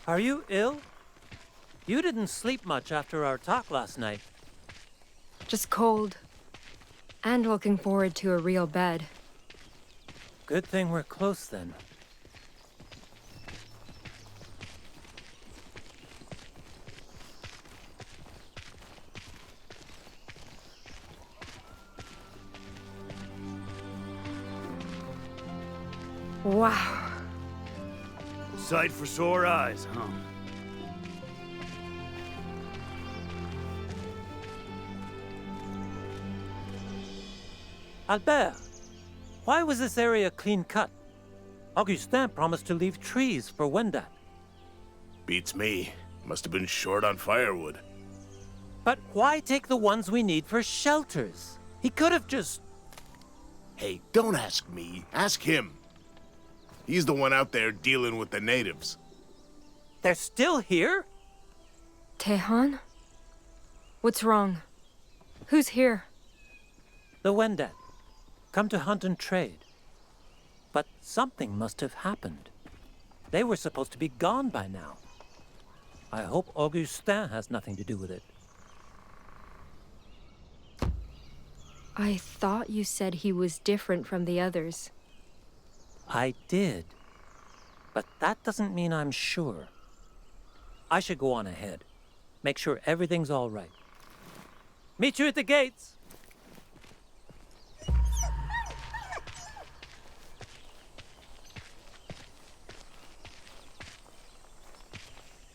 Are you ill? You didn't sleep much after our talk last night. Just cold. And looking forward to a real bed. Good thing we're close then. Wow. Sight for sore eyes, huh? Albert, why was this area clean cut? Augustin promised to leave trees for Wendat. Beats me. Must have been short on firewood. But why take the ones we need for shelters? He could have just... Hey, don't ask me. Ask him. He's the one out there dealing with the natives. They're still here? Tehan? What's wrong? Who's here? The Wendat. Come to hunt and trade. But something must have happened. They were supposed to be gone by now. I hope Augustin has nothing to do with it. I thought you said he was different from the others. I did. But that doesn't mean I'm sure. I should go on ahead. Make sure everything's all right. Meet you at the gates!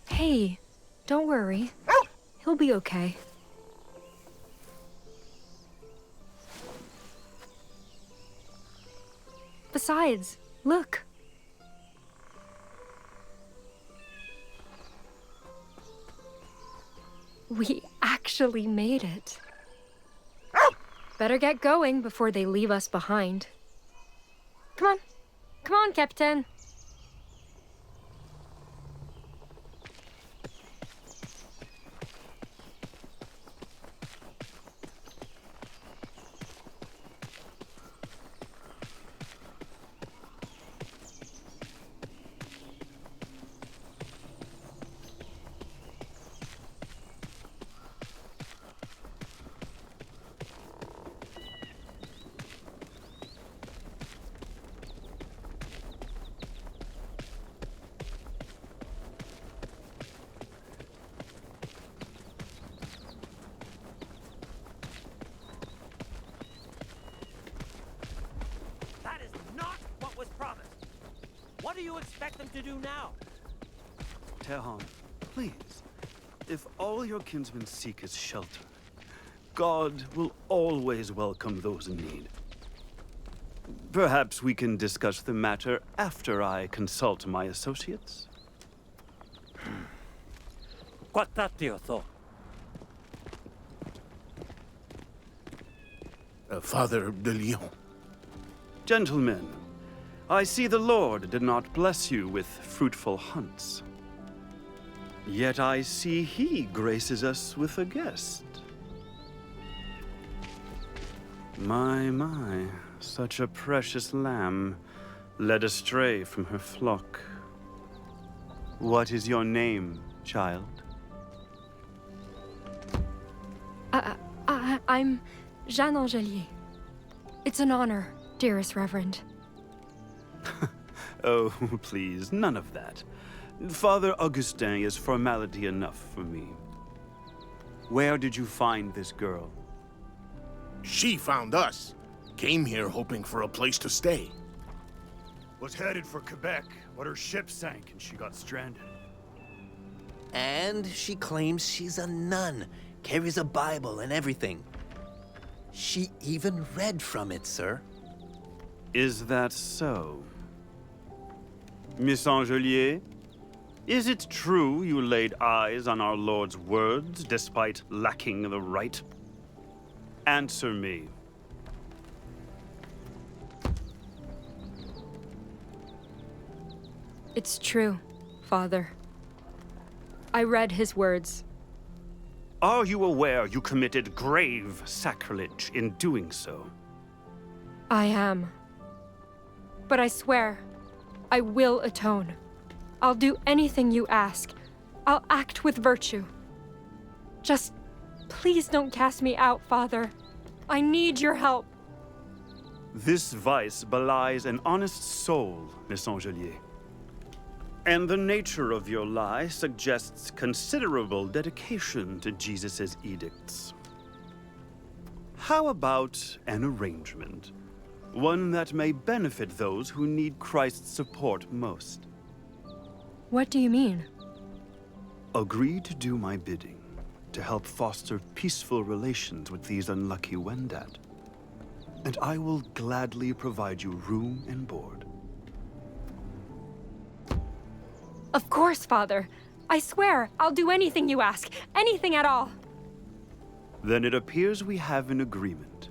Hey, don't worry. He'll be okay. Besides, look. We actually made it. Better get going before they leave us behind. Come on. Come on, Captain. What do you expect them to do now? Tehan, please. If all your kinsmen seek is shelter, God will always welcome those in need. Perhaps we can discuss the matter after I consult my associates. Quattatio. Father de Lyon. Gentlemen, I see the Lord did not bless you with fruitful hunts. Yet I see he graces us with a guest. My, such a precious lamb, led astray from her flock. What is your name, child? I'm Jeanne Angelier. It's an honor, dearest Reverend. Oh, please, none of that. Father Augustin is formality enough for me. Where did you find this girl? She found us. Came here hoping for a place to stay. Was headed for Quebec, but her ship sank and she got stranded. And she claims she's a nun, carries a Bible and everything. She even read from it, sir. Is that so? Miss Angelier, is it true you laid eyes on our Lord's words despite lacking the right? Answer me. It's true, Father. I read his words. Are you aware you committed grave sacrilege in doing so? I am. But I swear, I will atone. I'll do anything you ask. I'll act with virtue. Just please don't cast me out, Father. I need your help. This vice belies an honest soul, Miss Angelier. And the nature of your lie suggests considerable dedication to Jesus' edicts. How about an arrangement? One that may benefit those who need Christ's support most. What do you mean? Agree to do my bidding, to help foster peaceful relations with these unlucky Wendat. And I will gladly provide you room and board. Of course, Father. I swear, I'll do anything you ask. Anything at all. Then it appears we have an agreement.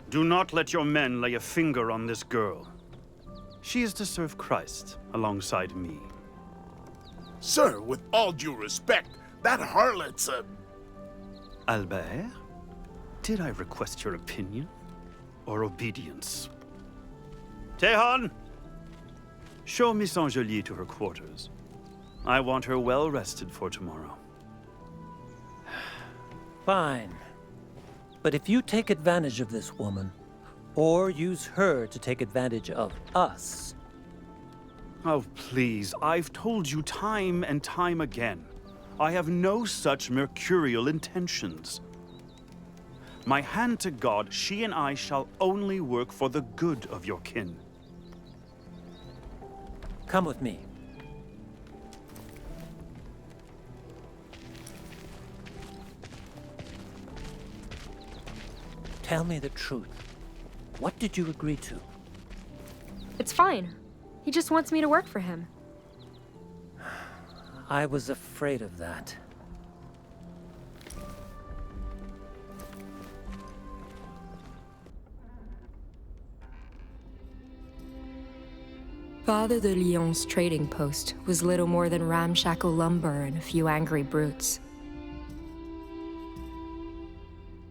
Do not let your men lay a finger on this girl. She is to serve Christ alongside me. Sir, with all due respect, that harlot's a... Albert, did I request your opinion or obedience? Tehan! Show Miss Angelier to her quarters. I want her well rested for tomorrow. Fine. But if you take advantage of this woman, or use her to take advantage of us... Oh, please, I've told you time and time again. I have no such mercurial intentions. My hand to God, she and I shall only work for the good of your kin. Come with me. Tell me the truth. What did you agree to? It's fine. He just wants me to work for him. I was afraid of that. Father de Lyon's trading post was little more than ramshackle lumber and a few angry brutes.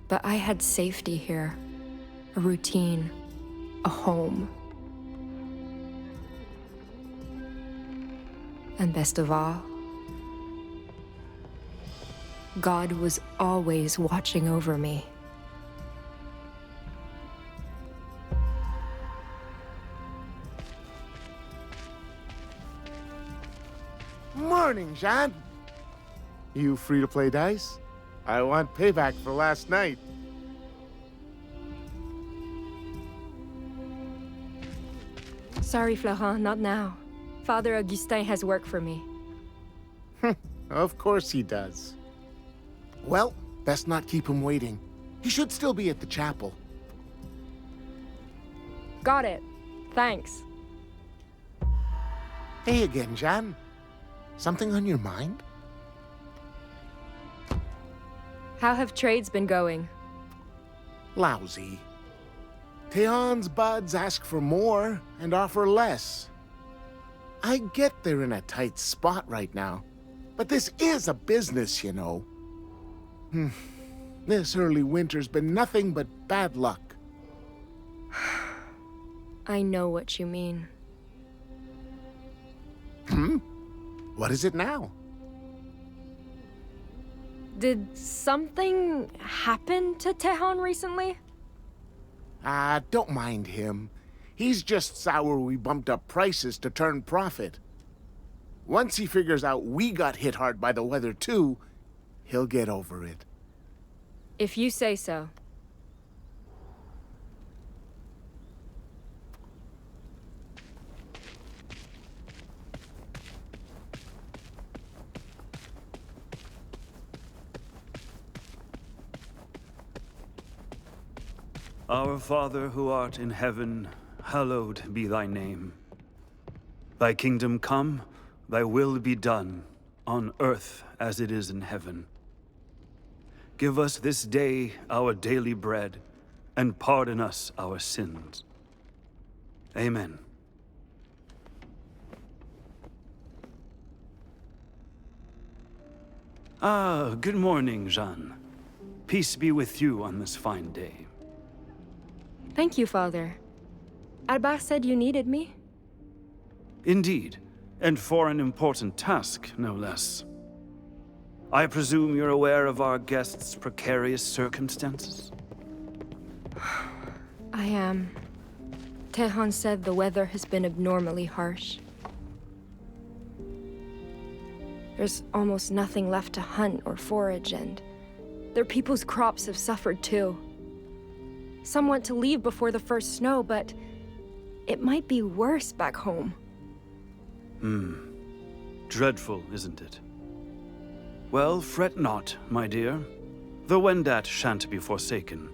But I had safety here, a routine, a home. And best of all, God was always watching over me. Morning, Jeanne. You free to play dice? I want payback for last night. Sorry, Florent, not now. Father Augustin has work for me. Of course he does. Well, best not keep him waiting. He should still be at the chapel. Got it. Thanks. Hey again, Jeanne. Something on your mind? How have trades been going? Lousy. Theon's buds ask for more and offer less. I get they're in a tight spot right now, but this is a business, you know. This early winter's been nothing but bad luck. I know what you mean. What is it now? Did something happen to Tehan recently? Don't mind him. He's just sour we bumped up prices to turn profit. Once he figures out we got hit hard by the weather too, he'll get over it. If you say so. Our Father who art in heaven, hallowed be thy name. Thy kingdom come, thy will be done, on earth as it is in heaven. Give us this day our daily bread, and pardon us our sins. Amen. Good morning, Jeanne. Peace be with you on this fine day. Thank you, Father. Albert said you needed me? Indeed. And for an important task, no less. I presume you're aware of our guest's precarious circumstances? I am. Tehan said the weather has been abnormally harsh. There's almost nothing left to hunt or forage, and their people's crops have suffered too. Some want to leave before the first snow, but it might be worse back home. Dreadful, isn't it? Well, fret not, my dear. The Wendat shan't be forsaken.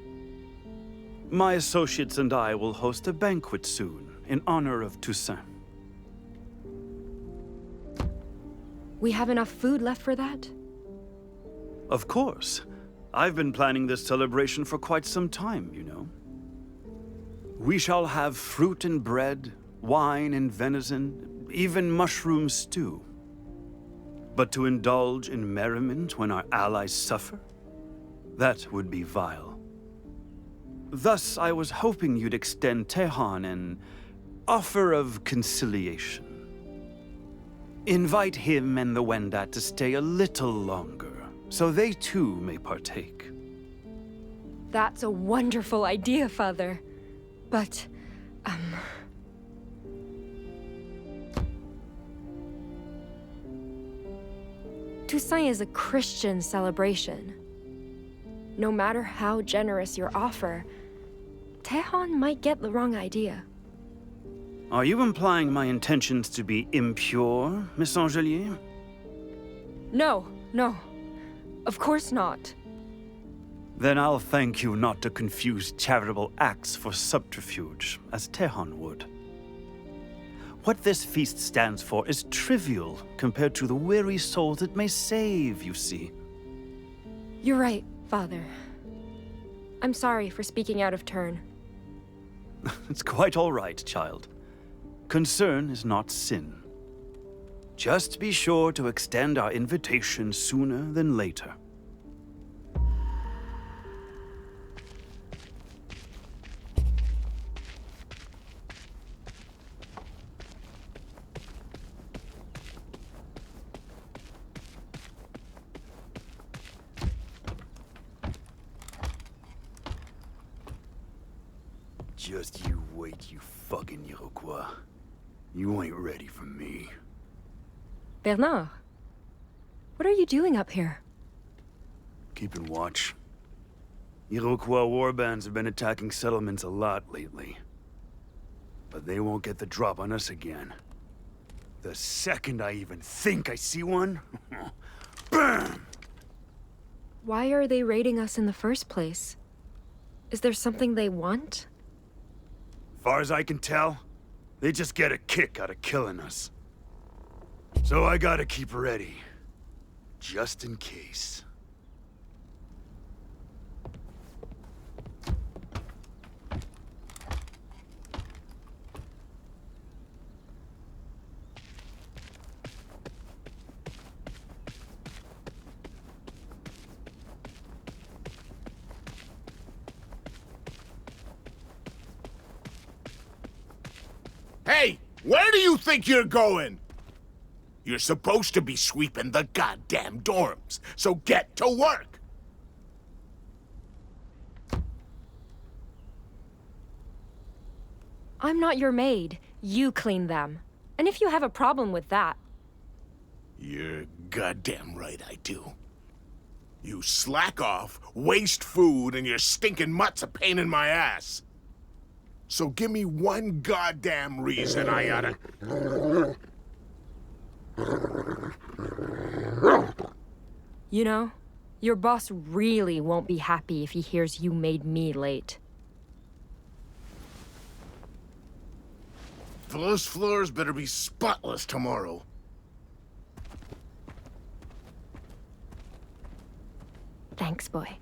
My associates and I will host a banquet soon, in honor of Toussaint. We have enough food left for that? Of course. I've been planning this celebration for quite some time, you know. We shall have fruit and bread, wine and venison, even mushroom stew. But to indulge in merriment when our allies suffer? That would be vile. Thus, I was hoping you'd extend Tehan an offer of conciliation. Invite him and the Wendat to stay a little longer, so they too may partake. That's a wonderful idea, Father. But, Toussaint is a Christian celebration. No matter how generous your offer, Tehan might get the wrong idea. Are you implying my intentions to be impure, Miss Angelier? No, no. Of course not. Then I'll thank you not to confuse charitable acts for subterfuge, as Tehan would. What this feast stands for is trivial compared to the weary souls it may save, you see. You're right, Father. I'm sorry for speaking out of turn. It's quite all right, child. Concern is not sin. Just be sure to extend our invitation sooner than later. Just you wait, you fucking Iroquois. You ain't ready for me. Bernard, what are you doing up here? Keeping watch. Iroquois warbands have been attacking settlements a lot lately. But they won't get the drop on us again. The second I even think I see one, BAM! Why are they raiding us in the first place? Is there something they want? Far as I can tell, they just get a kick out of killing us. So I gotta keep ready. Just in case. Hey, where do you think you're going? You're supposed to be sweeping the goddamn dorms, so get to work! I'm not your maid. You clean them. And if you have a problem with that... You're goddamn right I do. You slack off, waste food, and your stinking mutt's a pain in my ass. So give me one goddamn reason I oughta... You know, your boss really won't be happy if he hears you made me late. Those floors better be spotless tomorrow. Thanks, boy.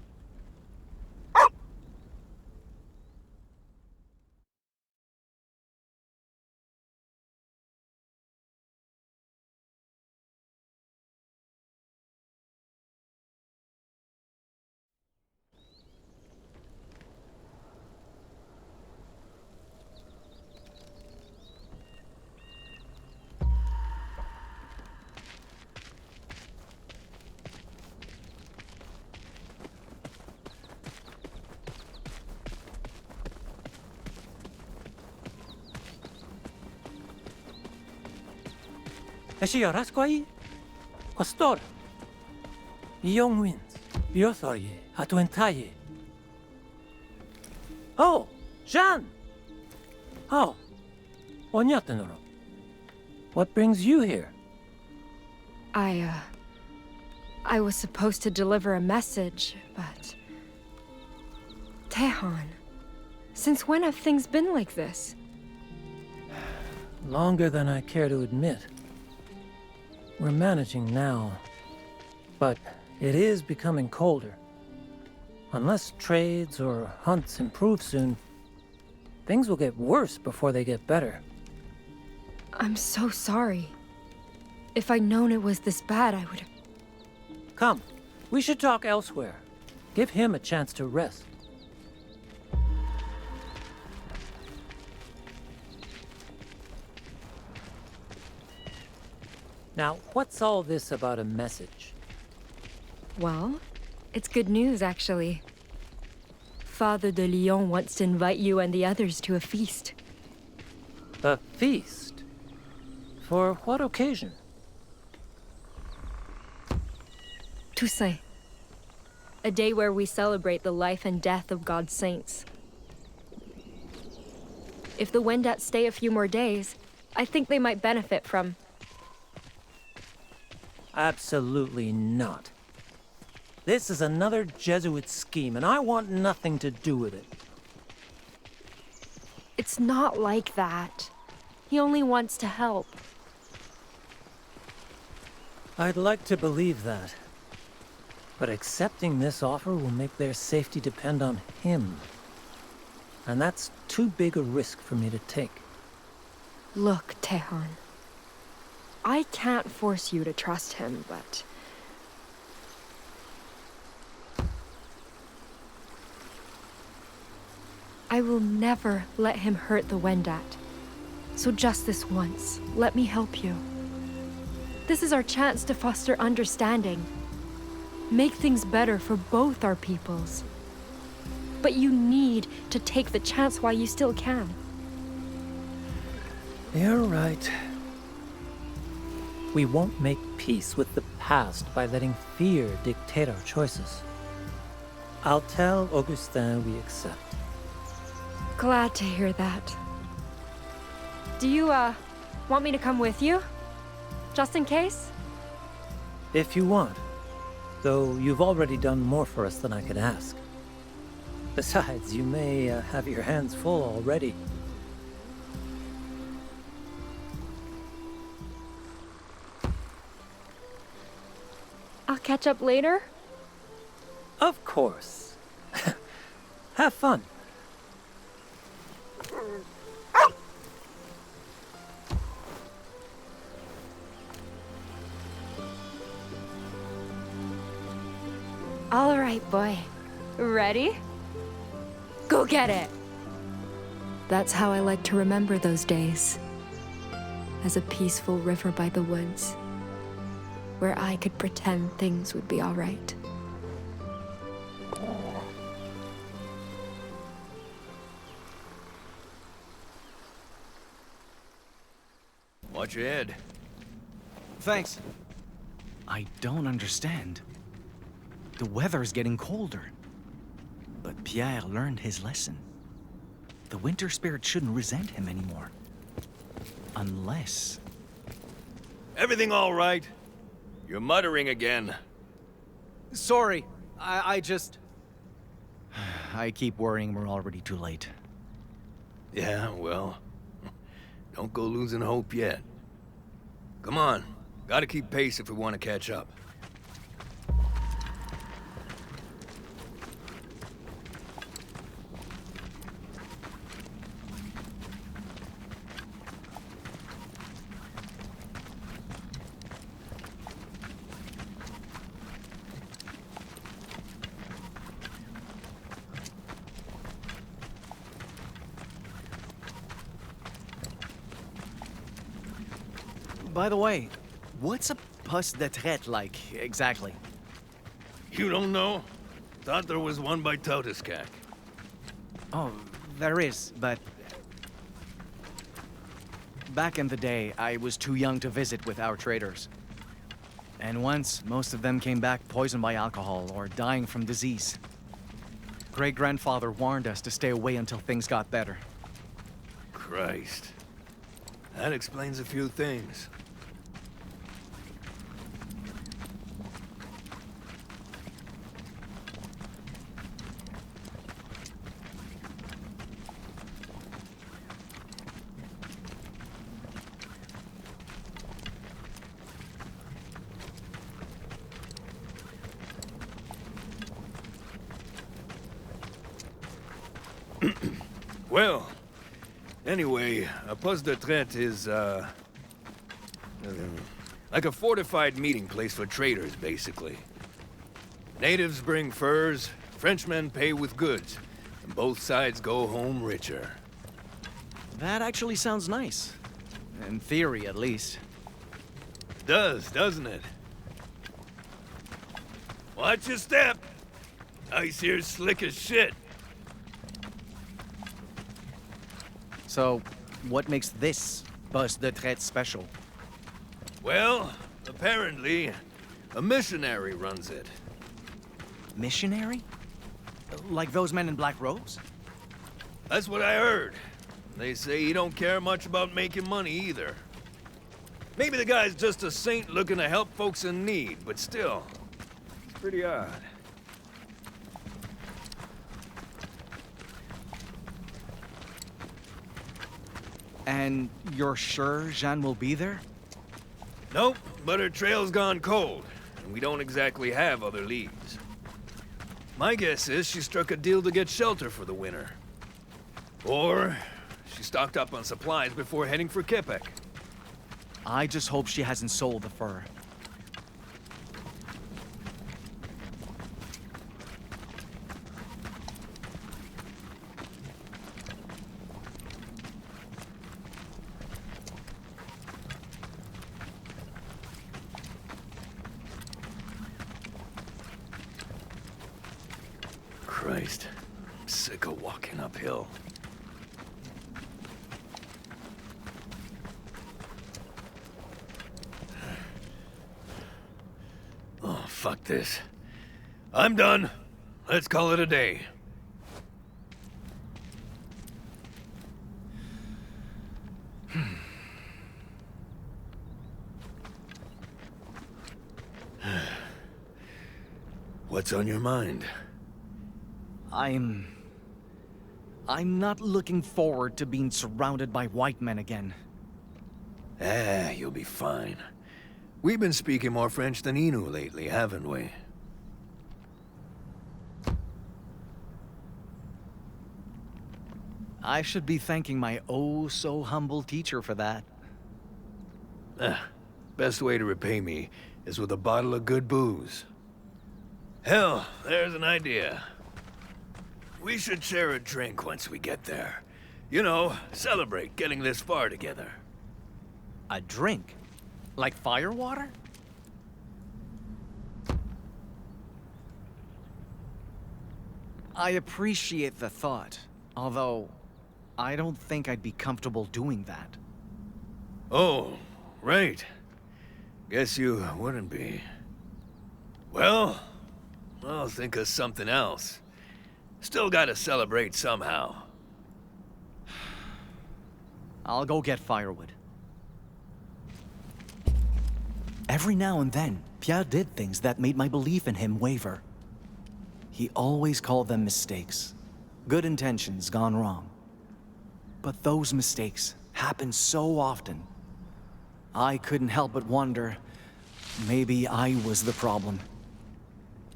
Eshiarasquai, Pastor, Young Winds, Biothoye, Atuentaye. Oh, Jeanne! Oh, Onyatanoro. What brings you here? I was supposed to deliver a message, but... Tehan, since when have things been like this? Longer than I care to admit. We're managing now, but it is becoming colder. Unless trades or hunts improve soon, things will get worse before they get better. I'm so sorry. If I'd known it was this bad, I would... Come, we should talk elsewhere. Give him a chance to rest. Now, what's all this about a message? Well, it's good news, actually. Father de Lyon wants to invite you and the others to a feast. A feast? For what occasion? Toussaint. A day where we celebrate the life and death of God's saints. If the Wendat stay a few more days, I think they might benefit from... Absolutely not. This is another Jesuit scheme, and I want nothing to do with it. It's not like that. He only wants to help. I'd like to believe that. But accepting this offer will make their safety depend on him. And that's too big a risk for me to take. Look, Tehan. I can't force you to trust him, but... I will never let him hurt the Wendat. So just this once, let me help you. This is our chance to foster understanding. Make things better for both our peoples. But you need to take the chance while you still can. You're right. We won't make peace with the past by letting fear dictate our choices. I'll tell Augustin we accept. Glad to hear that. Do you, want me to come with you? Just in case? If you want. Though you've already done more for us than I could ask. Besides, you may have your hands full already. I'll catch up later? Of course. Have fun. All right, boy. Ready? Go get it! That's how I like to remember those days. As a peaceful river by the woods, where I could pretend things would be all right. Watch your head. Thanks. I don't understand. The weather's getting colder. But Pierre learned his lesson. The winter spirit shouldn't resent him anymore. Unless... Everything all right? You're muttering again. Sorry, I just... I keep worrying we're already too late. Yeah, well, don't go losing hope yet. Come on, gotta keep pace if we want to catch up. By the way, what's a puss de traite like, exactly? You don't know? Thought there was one by Back in the day, I was too young to visit with our traders. And once, most of them came back poisoned by alcohol or dying from disease. Great-grandfather warned us to stay away until things got better. Christ. That explains a few things. Well, anyway, a poste de traite is, like a fortified meeting place for traders, basically. Natives bring furs, Frenchmen pay with goods, and both sides go home richer. That actually sounds nice. In theory, at least. Does, doesn't it? Watch your step! Ice here's slick as shit. So, what makes this poste de traite special? Well, apparently, a missionary runs it. Missionary? Like those men in black robes? That's what I heard. They say he don't care much about making money either. Maybe the guy's just a saint looking to help folks in need, but still, it's pretty odd. And you're sure Jeanne will be there? Nope, but her trail's gone cold, and we don't exactly have other leads. My guess is she struck a deal to get shelter for the winter. Or she stocked up on supplies before heading for Quebec. I just hope she hasn't sold the fur. Christ, I'm sick of walking uphill. Oh, fuck this. I'm done. Let's call it a day. What's on your mind? I'm not looking forward to being surrounded by white men again. You'll be fine. We've been speaking more French than Innu lately, haven't we? I should be thanking my oh-so-humble teacher for that. Best way to repay me is with a bottle of good booze. Hell, there's an idea. We should share a drink once we get there. You know, celebrate getting this far together. A drink? Like firewater? I appreciate the thought, although I don't think I'd be comfortable doing that. Oh, right. Guess you wouldn't be. Well, I'll think of something else. Still gotta celebrate somehow. I'll go get firewood. Every now and then, Pierre did things that made my belief in him waver. He always called them mistakes. Good intentions gone wrong. But those mistakes happen so often. I couldn't help but wonder, maybe I was the problem.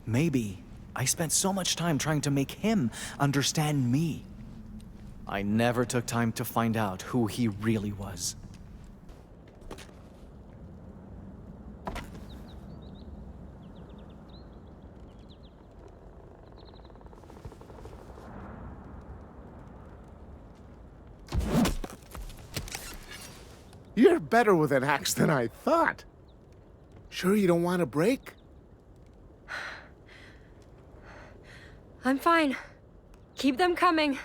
Maybe I spent so much time trying to make him understand me. I never took time to find out who he really was. You're better with an axe than I thought. Sure you don't want a break? I'm fine. Keep them coming.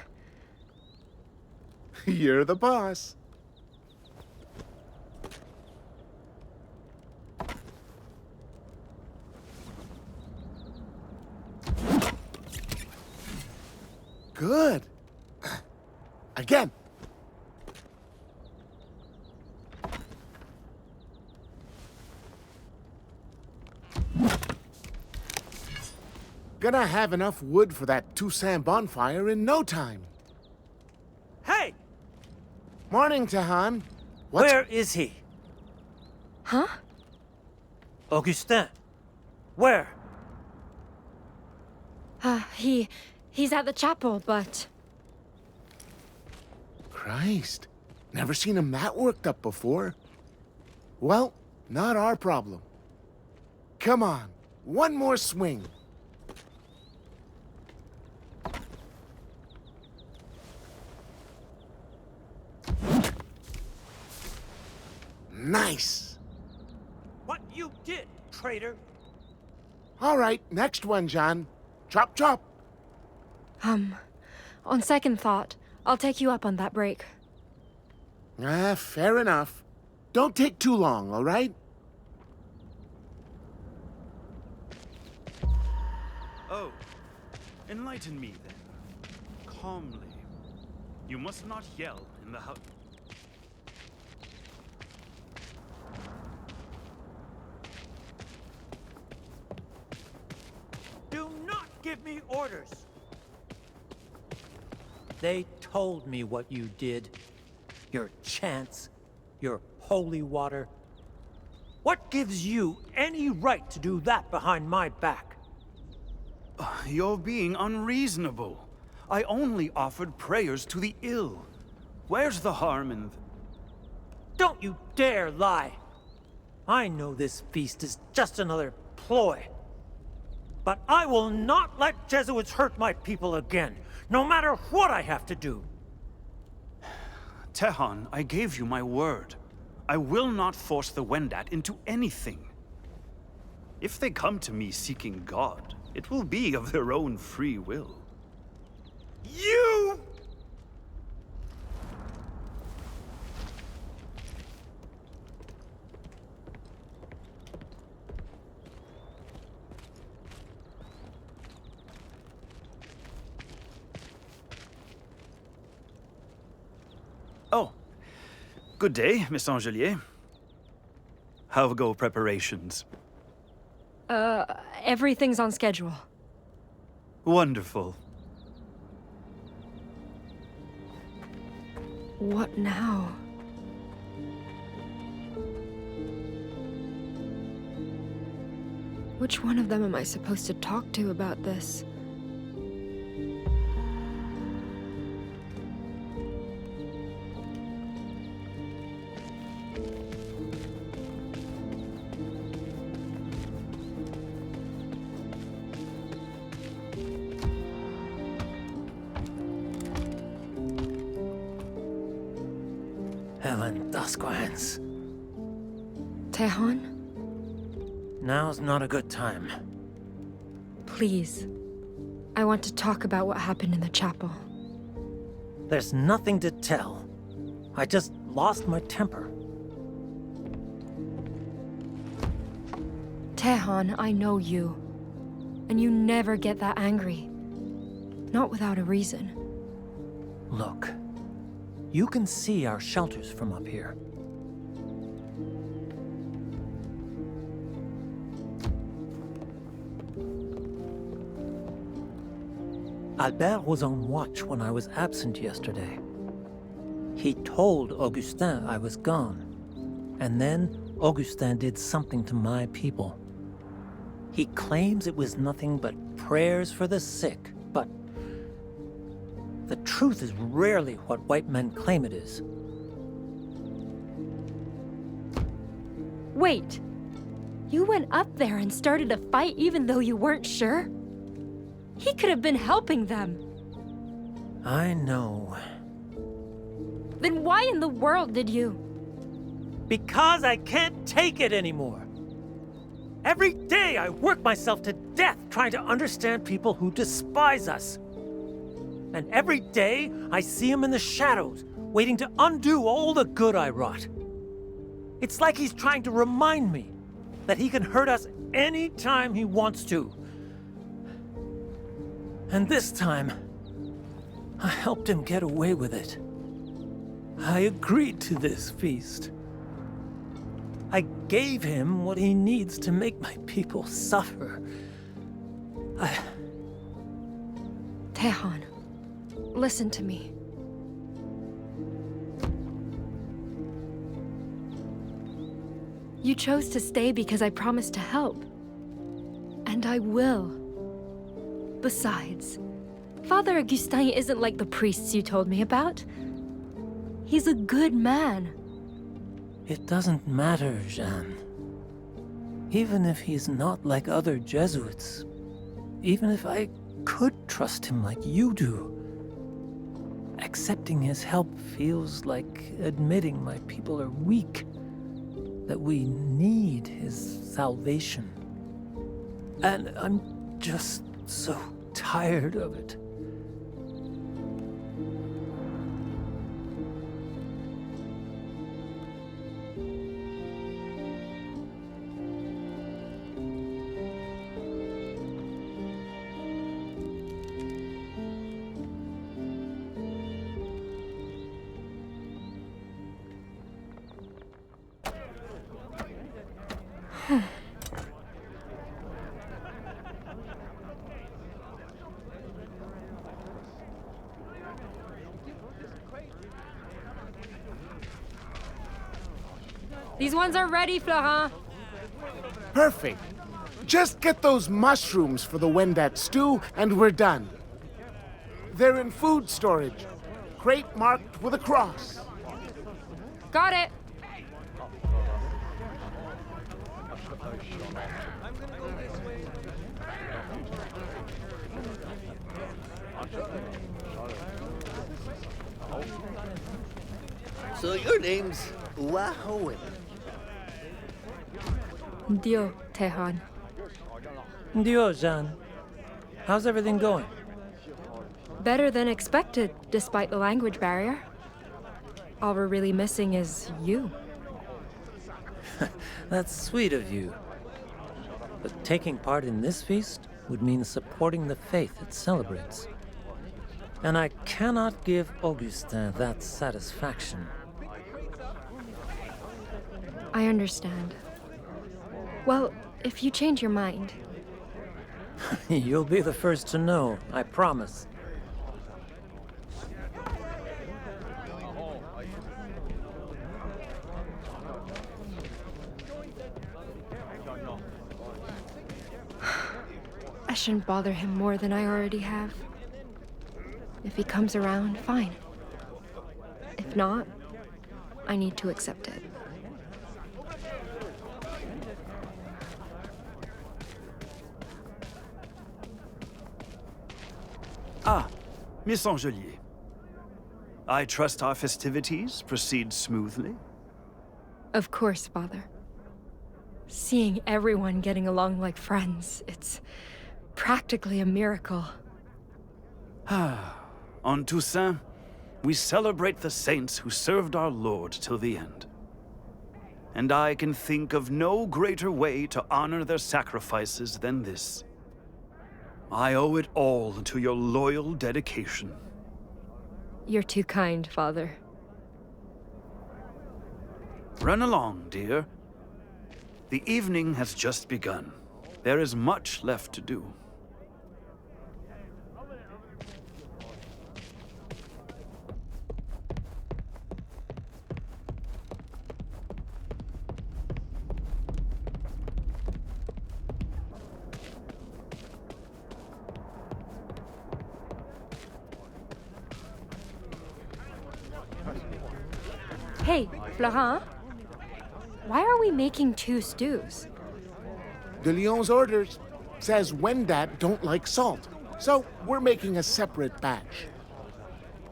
You're the boss. Good. Again. Gonna have enough wood for that Toussaint bonfire in no time. Hey! Morning, Tehan. What's... Where is he? Huh? Augustin. Where? He's at the chapel, but... Christ. Never seen him that worked up before. Well, not our problem. Come on. One more swing. Nice. What you did, traitor? All right, next one, Jeanne. Chop, chop. On second thought, I'll take you up on that break. Fair enough. Don't take too long, all right? Oh, enlighten me then. Calmly. You must not yell in the house. Do not give me orders! They told me what you did. Your chants, your holy water. What gives you any right to do that behind my back? You're being unreasonable. I only offered prayers to the ill. Where's the harm in... Don't you dare lie! I know this feast is just another ploy. But I will not let Jesuits hurt my people again, no matter what I have to do. Tehan, I gave you my word. I will not force the Wendat into anything. If they come to me seeking God, it will be of their own free will. You! Oh, good day, Miss Angelier. How go preparations? Everything's on schedule. Wonderful. What now? Which one of them am I supposed to talk to about this? Helen Dasquans. Tehan? Now's not a good time. Please. I want to talk about what happened in the chapel. There's nothing to tell. I just lost my temper. Tehan, I know you. And you never get that angry. Not without a reason. Look. You can see our shelters from up here. Albert was on watch when I was absent yesterday. He told Augustin I was gone. And then Augustin did something to my people. He claims it was nothing but prayers for the sick, but the truth is rarely what white men claim it is. Wait! You went up there and started a fight even though you weren't sure? He could have been helping them. I know. Then why in the world did you? Because I can't take it anymore. Every day I work myself to death trying to understand people who despise us. And every day I see him in the shadows, waiting to undo all the good I wrought. It's like he's trying to remind me that he can hurt us any time he wants to. And this time, I helped him get away with it. I agreed to this feast. I gave him what he needs to make my people suffer. Tehan, listen to me. You chose to stay because I promised to help. And I will. Besides, Father Augustin isn't like the priests you told me about. He's a good man. It doesn't matter, Jeanne. Even if he's not like other Jesuits, even if I could trust him like you do, accepting his help feels like admitting my people are weak, that we need his salvation. And I'm just so tired of it. These ones are ready, Florent. Perfect. Just get those mushrooms for the Wendat stew, and we're done. They're in food storage. Crate marked with a cross. Got it. So your name's Wahoen. Dio, Tehan. Dio, Jeanne. How's everything going? Better than expected, despite the language barrier. All we're really missing is you. That's sweet of you. But taking part in this feast would mean supporting the faith it celebrates. And I cannot give Augustin that satisfaction. I understand. Well, if you change your mind. You'll be the first to know, I promise. I shouldn't bother him more than I already have. If he comes around, fine. If not, I need to accept it. Ah, Miss Angelier. I trust our festivities proceed smoothly? Of course, Father. Seeing everyone getting along like friends, it's practically a miracle. On Toussaint, we celebrate the saints who served our Lord till the end. And I can think of no greater way to honor their sacrifices than this. I owe it all to your loyal dedication. You're too kind, Father. Run along, dear. The evening has just begun. There is much left to do. Hey, Florent. Why are we making 2 stews? De Lyon's orders says Wendat don't like salt, so we're making a separate batch.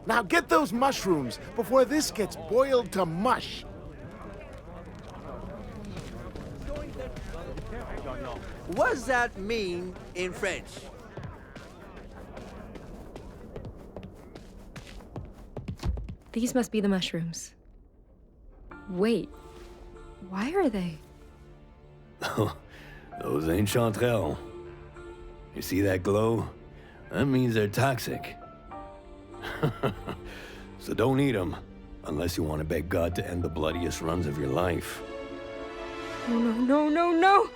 Now get those mushrooms before this gets boiled to mush. What does that mean in French? These must be the mushrooms. Wait, why are they? Those ain't chanterelles. You see that glow? That means they're toxic. So don't eat them, unless you want to beg God to end the bloodiest runs of your life. No, no, no, no!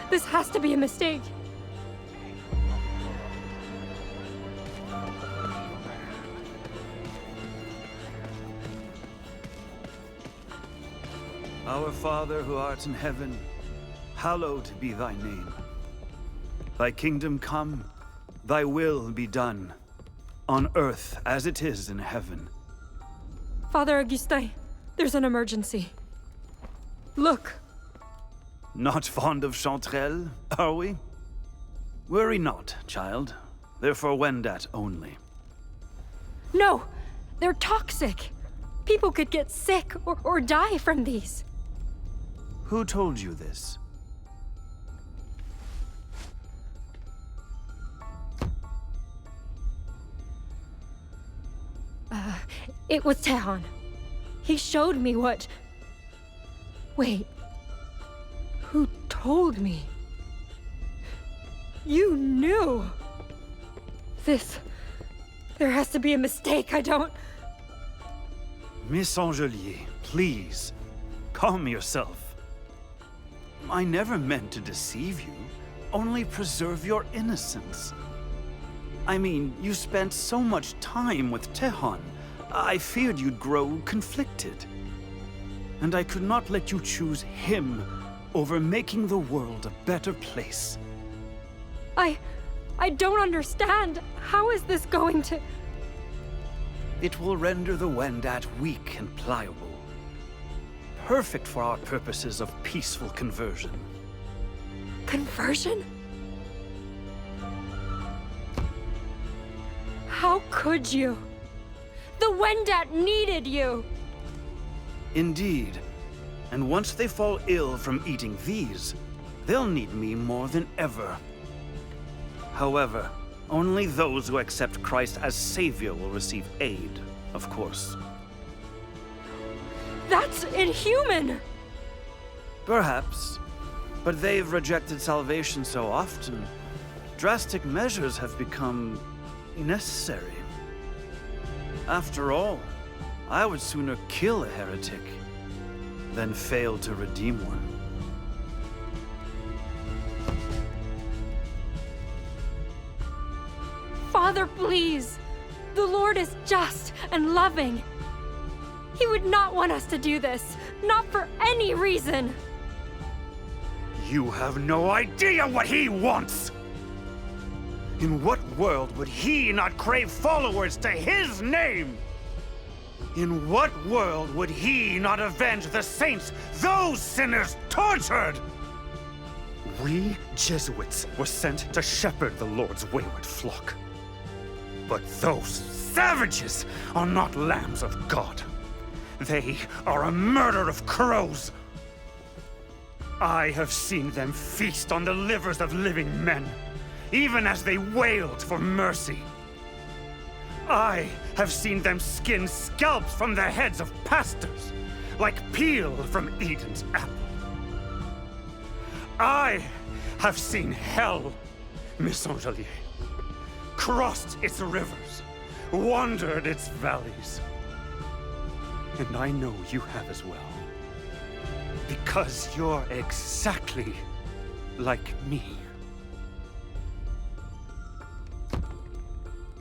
This has to be a mistake. Our Father who art in heaven, hallowed be thy name. Thy kingdom come, thy will be done, on earth as it is in heaven. Father Augustin, there's an emergency. Look. Not fond of chanterelles, are we? Worry not, child. They're for Wendat only. No! They're toxic! People could get sick or die from these. Who told you this? It was Tehan. He showed me what... Wait. Who told me? You knew! There has to be a mistake, I don't... Miss Angelier, please, calm yourself. I never meant to deceive you, only preserve your innocence. I mean, you spent so much time with Tehan. I feared you'd grow conflicted. And I could not let you choose him over making the world a better place. I don't understand. How is this going to... It will render the Wendat weak and pliable. Perfect for our purposes of peaceful conversion. Conversion? How could you? The Wendat needed you! Indeed. And once they fall ill from eating these, they'll need me more than ever. However, only those who accept Christ as Savior will receive aid, of course. That's inhuman! Perhaps. But they've rejected salvation so often, drastic measures have become necessary. After all, I would sooner kill a heretic than fail to redeem one. Father, please! The Lord is just and loving. He would not want us to do this, not for any reason. You have no idea what he wants! In what world would he not crave followers to his name? In what world would he not avenge the saints those sinners tortured? We Jesuits were sent to shepherd the Lord's wayward flock. But those savages are not lambs of God. They are a murder of crows. I have seen them feast on the livers of living men, even as they wailed for mercy. I have seen them skin scalps from the heads of pastors, like peel from Eden's apple. I have seen hell, Miss Angelier, crossed its rivers, wandered its valleys. And I know you have as well. Because you're exactly like me.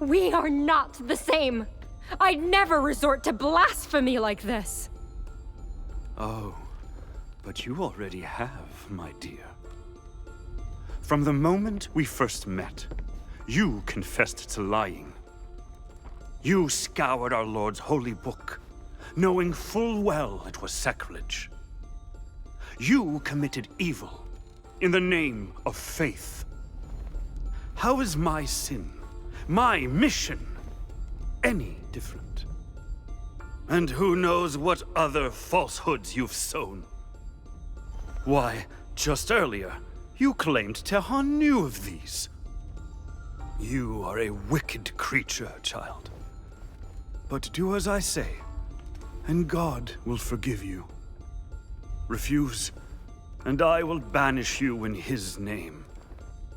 We are not the same. I'd never resort to blasphemy like this. Oh, but you already have, my dear. From the moment we first met, you confessed to lying. You scoured our Lord's holy book, knowing full well it was sacrilege. You committed evil in the name of faith. How is my sin, my mission, any different? And who knows what other falsehoods you've sown? Why, just earlier, you claimed Tehan knew of these. You are a wicked creature, child. But do as I say, and God will forgive you. Refuse, and I will banish you in his name,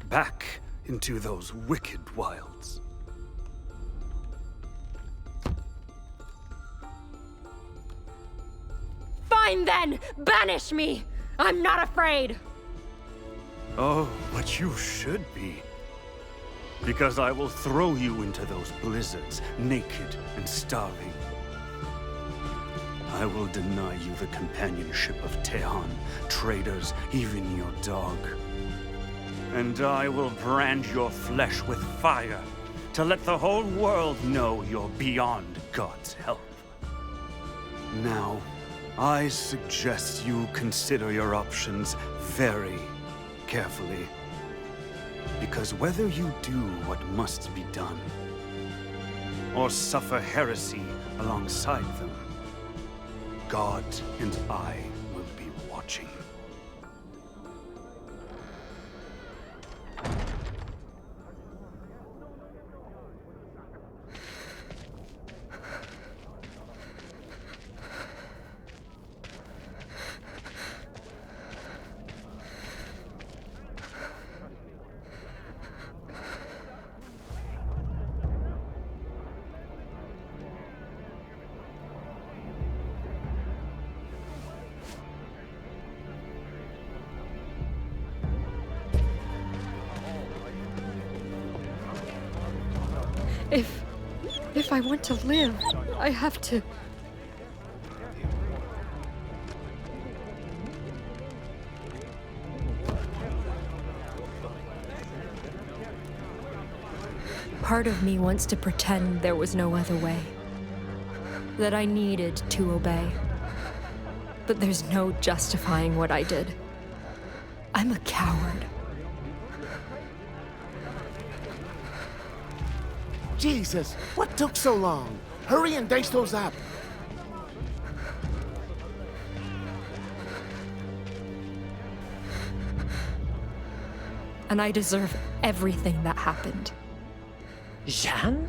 back into those wicked wilds. Fine then! Banish me! I'm not afraid! Oh, but you should be. Because I will throw you into those blizzards, naked and starving. I will deny you the companionship of Tehan, traders, even your dog. And I will brand your flesh with fire, to let the whole world know you're beyond God's help. Now, I suggest you consider your options very carefully. Because whether you do what must be done, or suffer heresy alongside them, God and I will be watching. If I want to live, I have to... Part of me wants to pretend there was no other way. That I needed to obey. But there's no justifying what I did. I'm a coward. Jesus, what took so long? Hurry and dice those up. And I deserve everything that happened. Jeanne?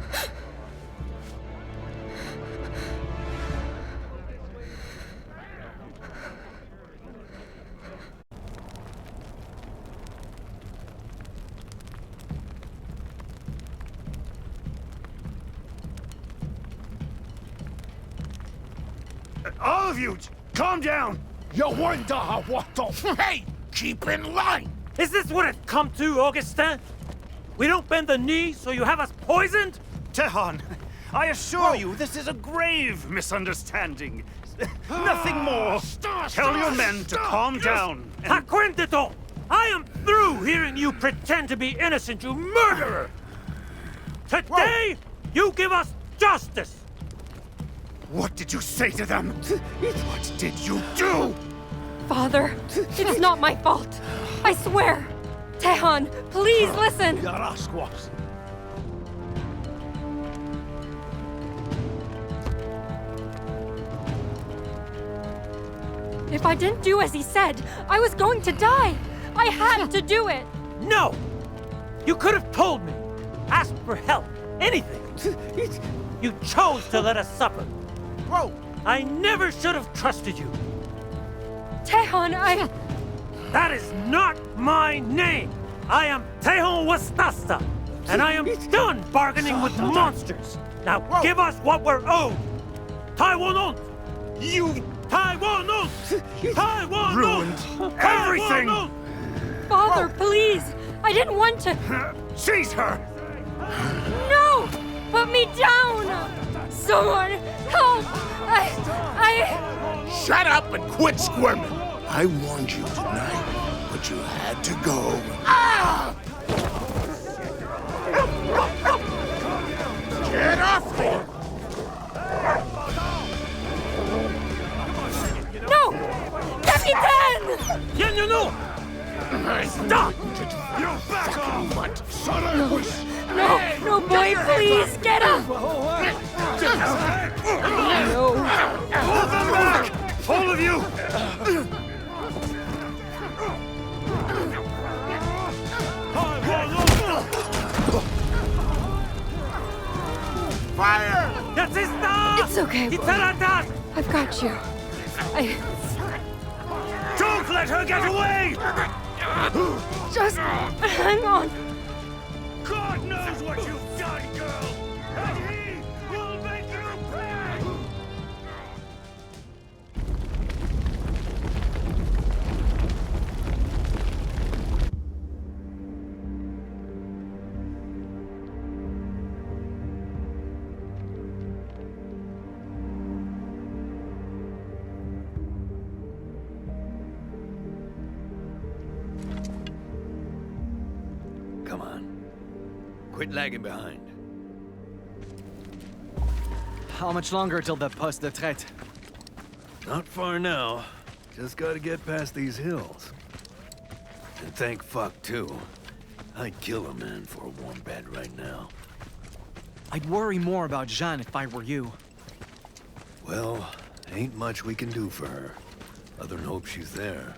All of you, calm down! You wonder what the... Hey! Keep in line! Is this what it's come to, Augustin? We don't bend the knee, so you have us poisoned? Tehan, I assure you this is a grave misunderstanding. Nothing more. Tell your men to calm down. Acquaintito! I am through hearing you pretend to be innocent, you murderer! Today, you give us justice! What did you say to them? What did you do? Father, it's not my fault. I swear. Tehan, please listen. If I didn't do as he said, I was going to die. I had to do it. No! You could have told me. Asked for help. Anything. You chose to let us suffer. Whoa! I never should have trusted you. Tehan, I... That is not my name. I am Tehan Wastasta, and I am done bargaining with monsters. Now give us what we're owed. Taiwan! You Taiwan! Taiwan! ruined everything! Father, please. I didn't want to... Seize her! No! Put me down! Someone help! I... Shut up and quit squirming! I warned you tonight, but you had to go. Ah! Get off me! No! Captain! Bien, you know! Stop! You back off! No, boy, please, get him! No. Pull them back! All of you! Fire! It's okay, boy. I've got you. let her get away! Just hang on. God knows what you've done, girl! And he will make you pay! Come on. Quit lagging behind. How much longer till the poste de traite? Not far now. Just gotta get past these hills. And thank fuck, too. I'd kill a man for a warm bed right now. I'd worry more about Jeanne if I were you. Well, ain't much we can do for her, other than hope she's there.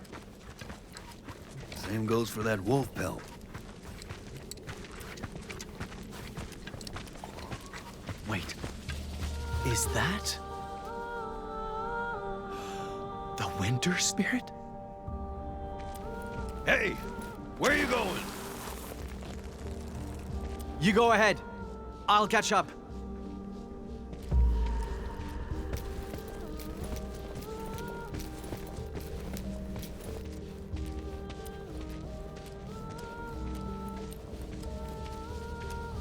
Same goes for that wolf pelt. Wait. Is that... the winter spirit? Hey! Where are you going? You go ahead. I'll catch up.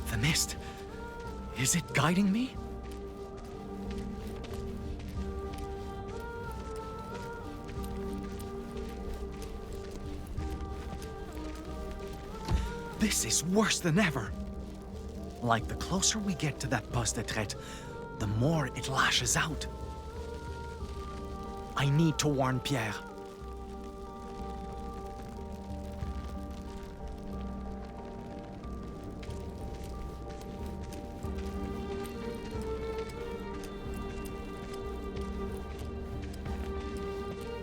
The mist. Is it guiding me? This is worse than ever. Like, the closer we get to that poste de traite, the more it lashes out. I need to warn Pierre.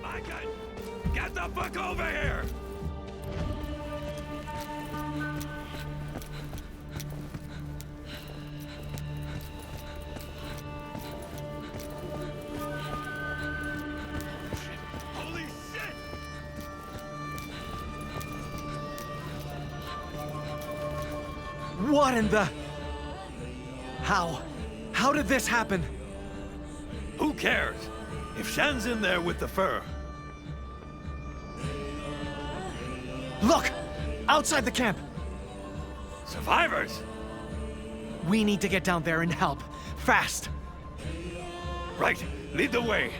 Maikan! Get the fuck over here! What in the... How did this happen? Who cares? If Jeanne's in there with the fur. Look! Outside the camp! Survivors? We need to get down there and help. Fast! Right, lead the way.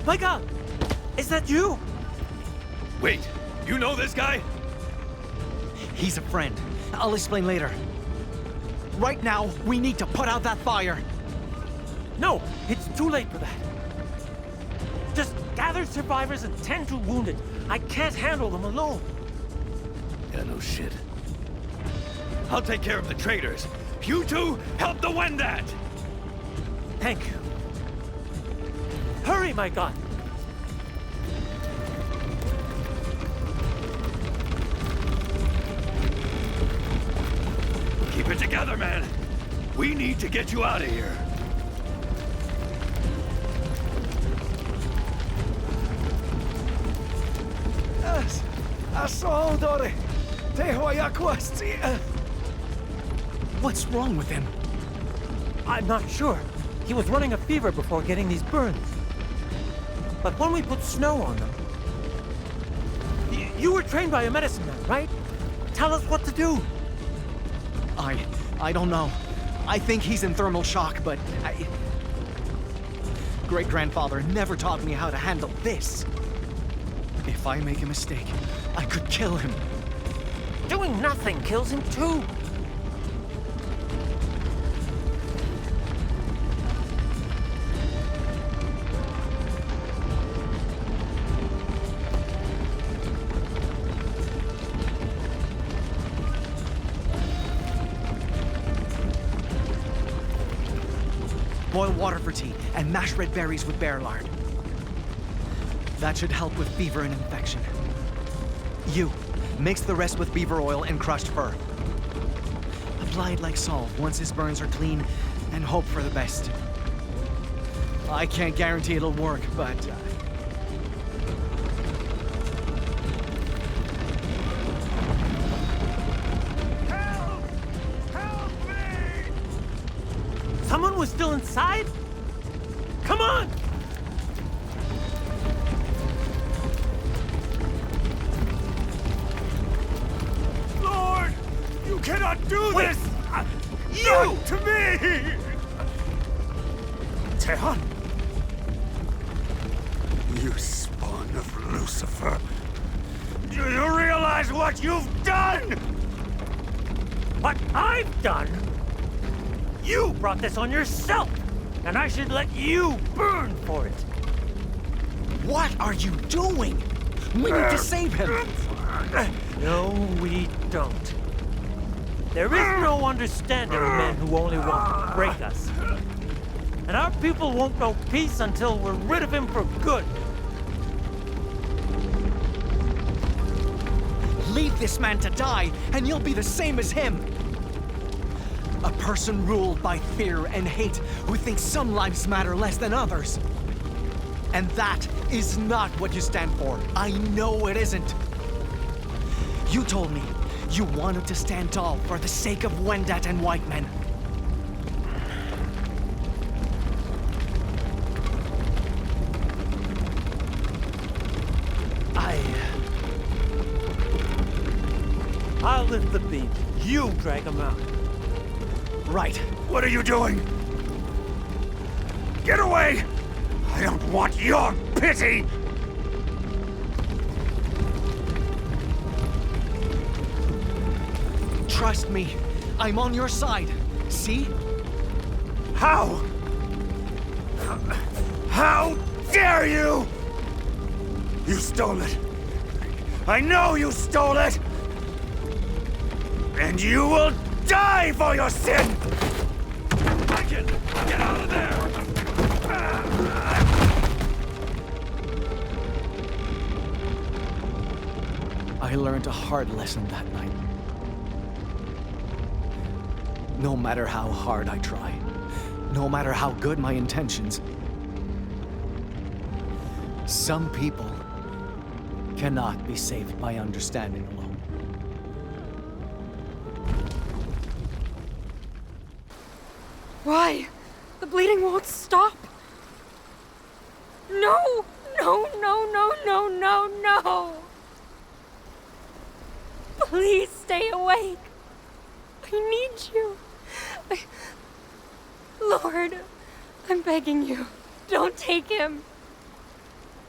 Maikan! Is that you? Wait, you know this guy? He's a friend. I'll explain later. Right now, we need to put out that fire. No, it's too late for that. Just gather survivors and tend to wounded. I can't handle them alone. Yeah, no shit. I'll take care of the traitors. You two, help the Wendat! Thank you. Hurry, Maikan! Keep it together, man. We need to get you out of here. What's wrong with him? I'm not sure. He was running a fever before getting these burns. But when we put snow on them... You were trained by a medicine man, right? Tell us what to do. I don't know. I think he's in thermal shock, but Great-grandfather never taught me how to handle this. If I make a mistake, I could kill him. Doing nothing kills him too. Boil water for tea and mash red berries with bear lard. That should help with fever and infection. You, mix the rest with beaver oil and crushed fir. Apply it like salve once his burns are clean and hope for the best. I can't guarantee it'll work, but... Help! Help me! Someone was still inside? Come on! Lord! You cannot do Wait. this! You! Not to me! Tehan! You spawn of Lucifer! Do you realize what you've done? What I've done? You brought this on yourself, and I should let you burn for it. What are you doing? We need to save him! No, we don't. There is no understanding of men who only want to break us. And our people won't know peace until we're rid of him for good. Leave this man to die, and you'll be the same as him. A person ruled by fear and hate who thinks some lives matter less than others. And that is not what you stand for. I know it isn't. You told me you wanted to stand tall for the sake of Wendat and white men. I'll lift the beam. You drag him out. Right. What are you doing? Get away! I don't want your pity! Trust me. I'm on your side. See? How? How dare you? You stole it. I know you stole it! And you will die for your sin! Maikan, get out of there! I learned a hard lesson that night. No matter how hard I try, no matter how good my intentions, some people cannot be saved by understanding alone. Why? The bleeding won't stop. No! No, no, no, no, no, no! Please stay awake. I need you. Lord, I'm begging you. Don't take him.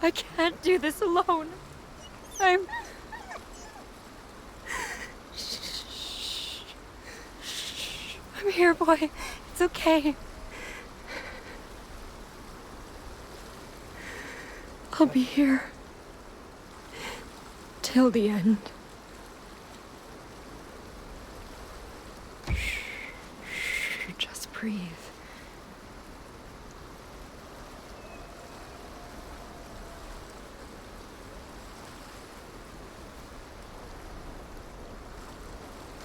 I can't do this alone. I'm here, boy. It's okay. I'll be here. Till the end. Just breathe.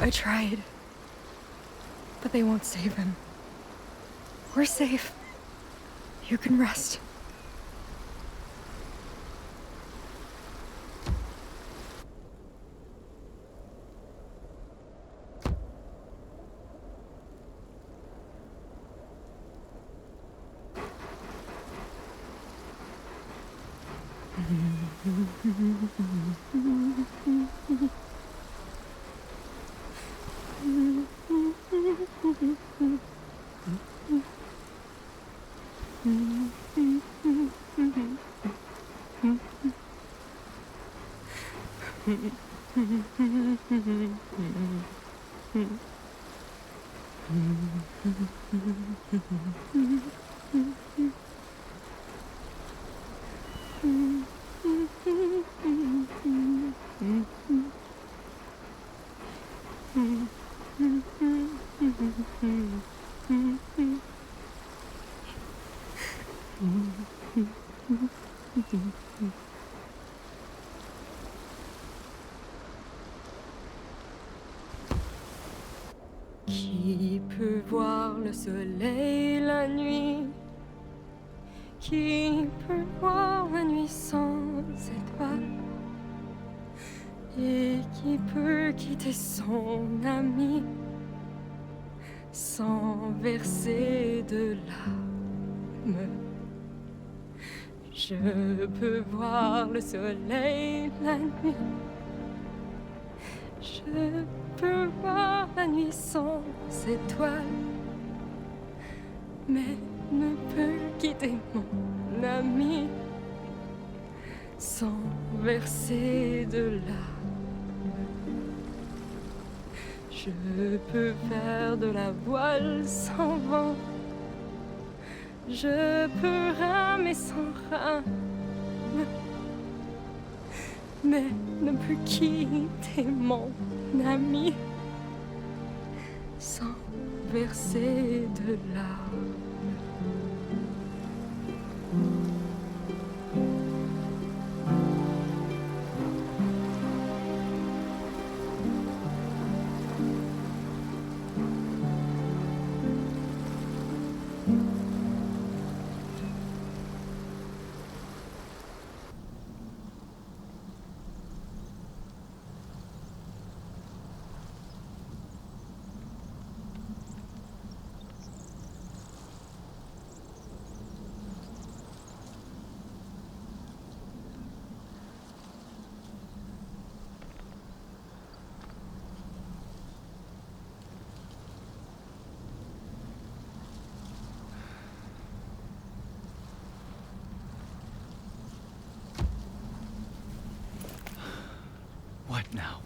I tried. But they won't save him. We're safe. You can rest. Qui peut voir le soleil la nuit? Qui peut voir la nuit sans étoiles? Et qui peut quitter son ami sans verser de larmes? Je peux voir le soleil la nuit. Je peux voir la nuit sans étoiles, mais ne peux quitter mon ami sans verser de larmes. Je peux faire de la voile sans vent. Je peux ramer sans rame, mais ne peux quitter mon ami sans verser de larmes. What now?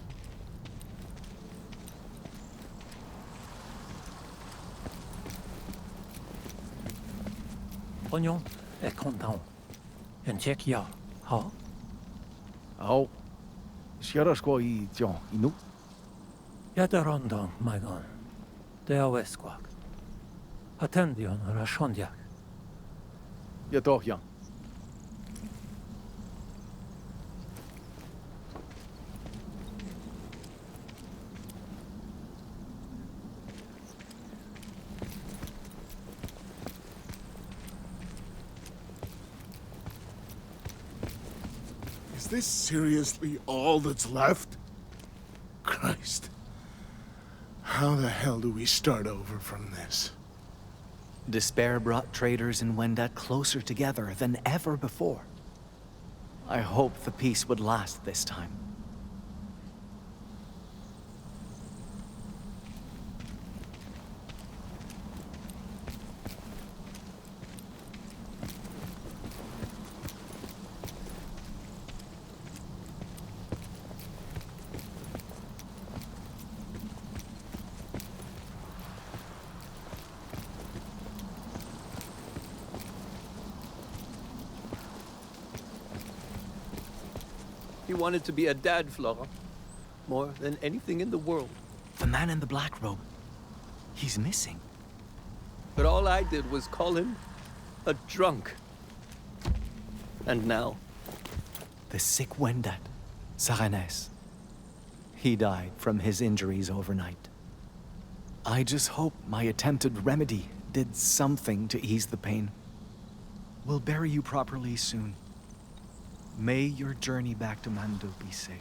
Oignon est content. Un check ya, ha? Oh, Sierra I John Innu. Yadarondong, Maikan. Dea Westquak. Attendion Rashondiak. Yatohyan. Is this seriously all that's left? Christ. How the hell do we start over from this? Despair brought traders in Wenda closer together than ever before. I hope the peace would last this time. He wanted to be a dad, Flora. More than anything in the world. The man in the black robe. He's missing. But all I did was call him a drunk. And now? The sick Wendat, Saranes. He died from his injuries overnight. I just hope my attempted remedy did something to ease the pain. We'll bury you properly soon. May your journey back to Mando be safe.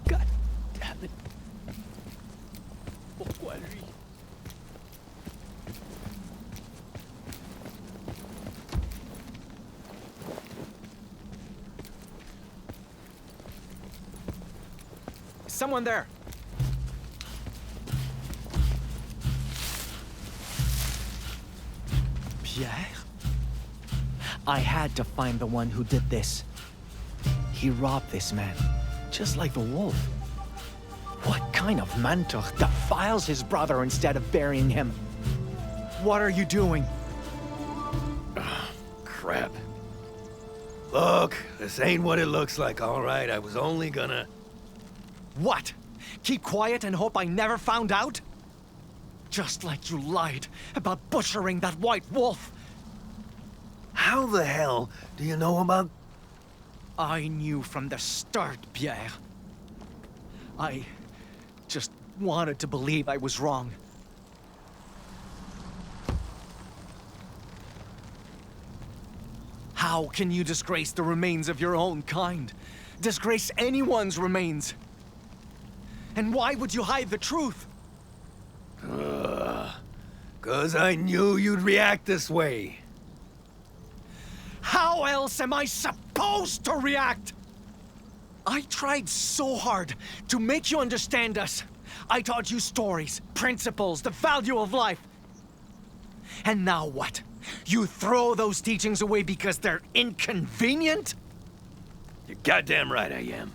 God damn it. Pourquoi lui? Someone there! Pierre? I had to find the one who did this. He robbed this man, just like the wolf. What kind of mantuch defiles his brother instead of burying him? What are you doing? Crap. Look, this ain't what it looks like, all right? I was only gonna... What? Keep quiet and hope I never found out? Just like you lied about butchering that white wolf. How the hell do you know about... I knew from the start, Pierre. I just wanted to believe I was wrong. How can you disgrace the remains of your own kind? Disgrace anyone's remains? And why would you hide the truth? 'Cause I knew you'd react this way. How else am I supposed to react? I tried so hard to make you understand us. I taught you stories, principles, the value of life. And now what? You throw those teachings away because they're inconvenient? You're goddamn right I am.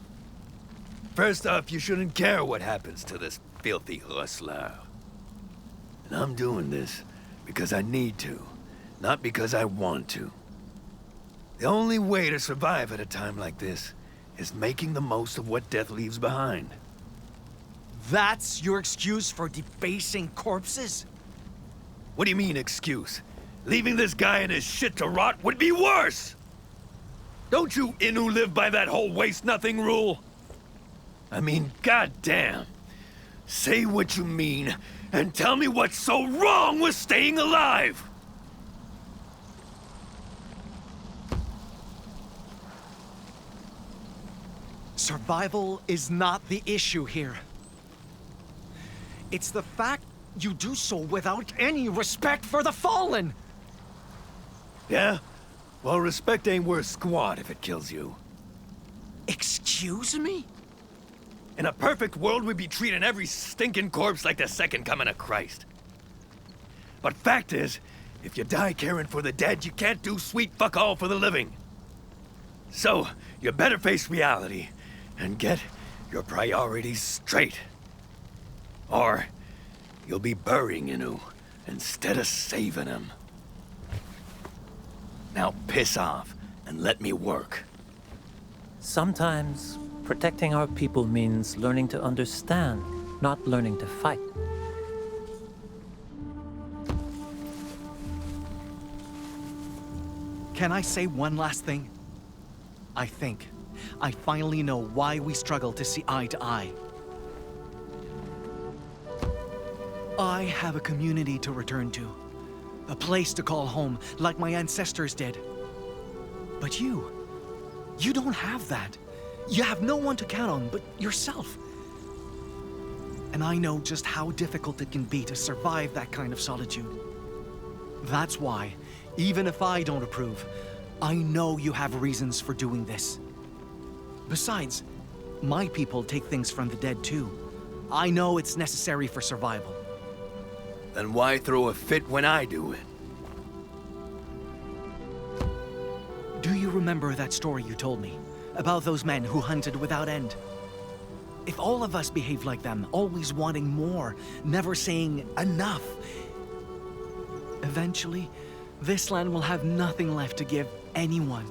First off, you shouldn't care what happens to this filthy rustler. And I'm doing this because I need to, not because I want to. The only way to survive at a time like this is making the most of what death leaves behind. That's your excuse for debasing corpses? What do you mean, excuse? Leaving this guy and his shit to rot would be worse! Don't you Innu live by that whole waste-nothing rule? I mean, goddamn. Say what you mean, and tell me what's so wrong with staying alive! Survival is not the issue here. It's the fact you do so without any respect for the fallen! Yeah? Well, respect ain't worth squat if it kills you. Excuse me? In a perfect world, we'd be treating every stinking corpse like the second coming of Christ. But fact is, if you die caring for the dead, you can't do sweet fuck all for the living. So, you better face reality and get your priorities straight. Or, you'll be burying Innu instead of saving him. Now piss off and let me work. Sometimes protecting our people means learning to understand, not learning to fight. Can I say one last thing? I think I finally know why we struggle to see eye to eye. I have a community to return to. A place to call home, like my ancestors did. But you don't have that. You have no one to count on but yourself. And I know just how difficult it can be to survive that kind of solitude. That's why, even if I don't approve, I know you have reasons for doing this. Besides, my people take things from the dead too. I know it's necessary for survival. Then why throw a fit when I do it? Do you remember that story you told me? About those men who hunted without end? If all of us behaved like them, always wanting more, never saying enough, eventually, this land will have nothing left to give anyone.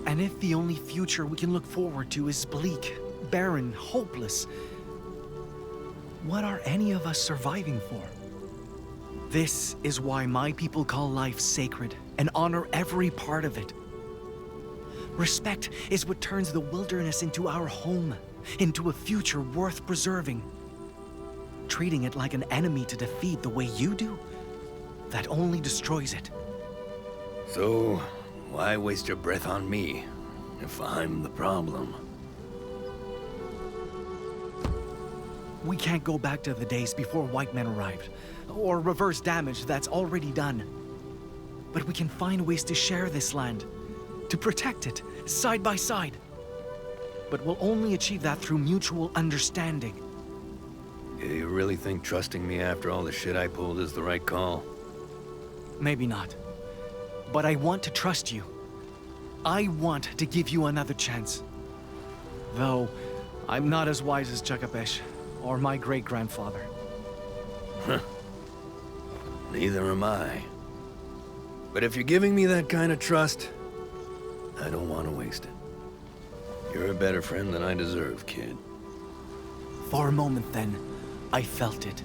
And if the only future we can look forward to is bleak, barren, hopeless, what are any of us surviving for? This is why my people call life sacred and honor every part of it. Respect is what turns the wilderness into our home, into a future worth preserving. Treating it like an enemy to defeat the way you do, that only destroys it. So, why waste your breath on me, if I'm the problem? We can't go back to the days before white men arrived, or reverse damage that's already done. But we can find ways to share this land, to protect it, side by side. But we'll only achieve that through mutual understanding. You really think trusting me after all the shit I pulled is the right call? Maybe not. But I want to trust you. I want to give you another chance. Though, I'm not as wise as Chakapesh, or my great-grandfather. Neither am I. But if you're giving me that kind of trust, I don't want to waste it. You're a better friend than I deserve, kid. For a moment then, I felt it.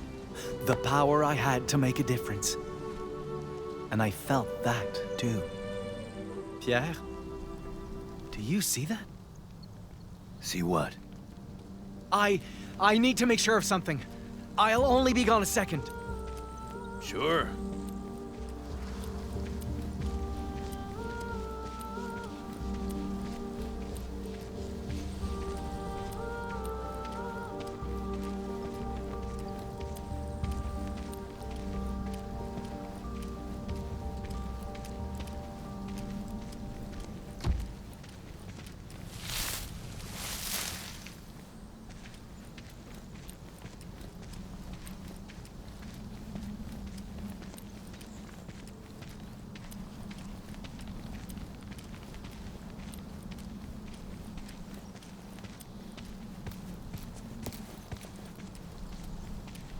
The power I had to make a difference. And I felt that, too. Pierre? Do you see that? See what? I need to make sure of something. I'll only be gone a second. Sure.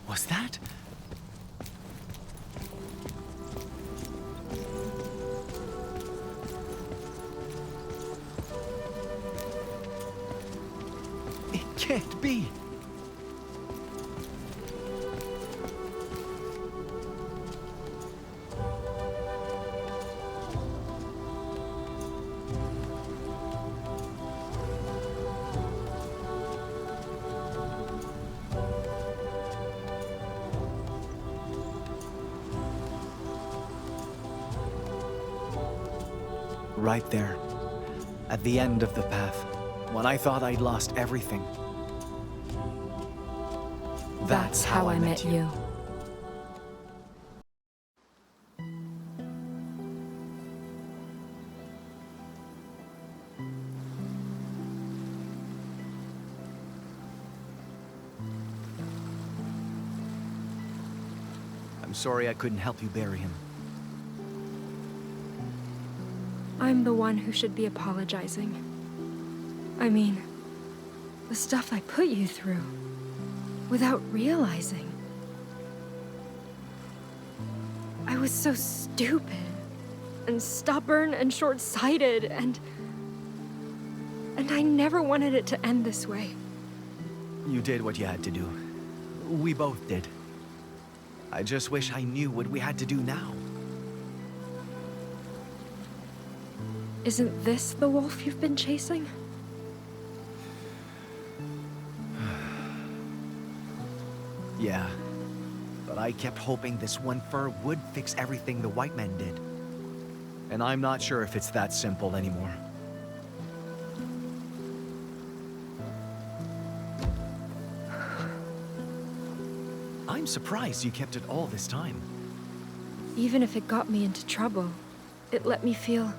Was that? It can't be. Right there, at the end of the path, when I thought I'd lost everything. That's how I met you. I'm sorry I couldn't help you bury him. I'm the one who should be apologizing. I mean, the stuff I put you through, without realizing. I was so stupid, and stubborn, and short-sighted, and I never wanted it to end this way. You did what you had to do. We both did. I just wish I knew what we had to do now. Isn't this the wolf you've been chasing? Yeah, but I kept hoping this one fur would fix everything the white men did. And I'm not sure if it's that simple anymore. I'm surprised you kept it all this time. Even if it got me into trouble, it let me feel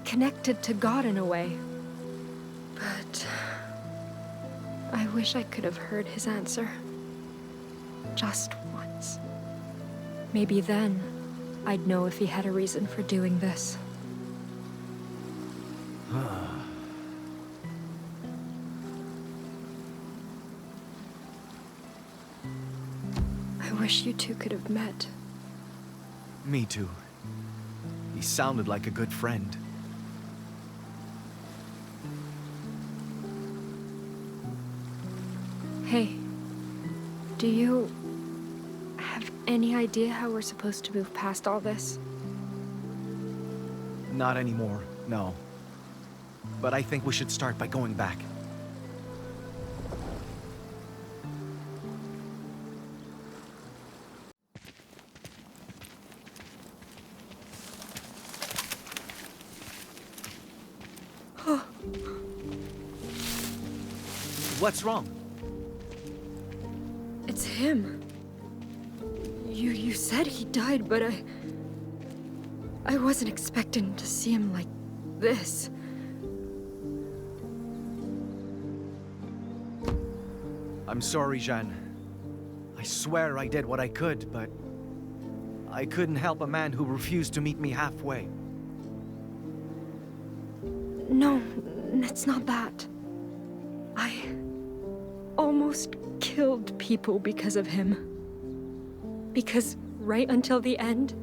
connected to God in a way. But I wish I could have heard his answer. Just once. Maybe then I'd know if he had a reason for doing this. I wish you two could have met. Me too. He sounded like a good friend. Hey, do you have any idea how we're supposed to move past all this? Not anymore, no. But I think we should start by going back. What's wrong? It's him. You said he died, but I wasn't expecting to see him like this. I'm sorry, Jeanne. I swear I did what I could, but I couldn't help a man who refused to meet me halfway. No, it's not that. almost killed people because of him. Because right until the end,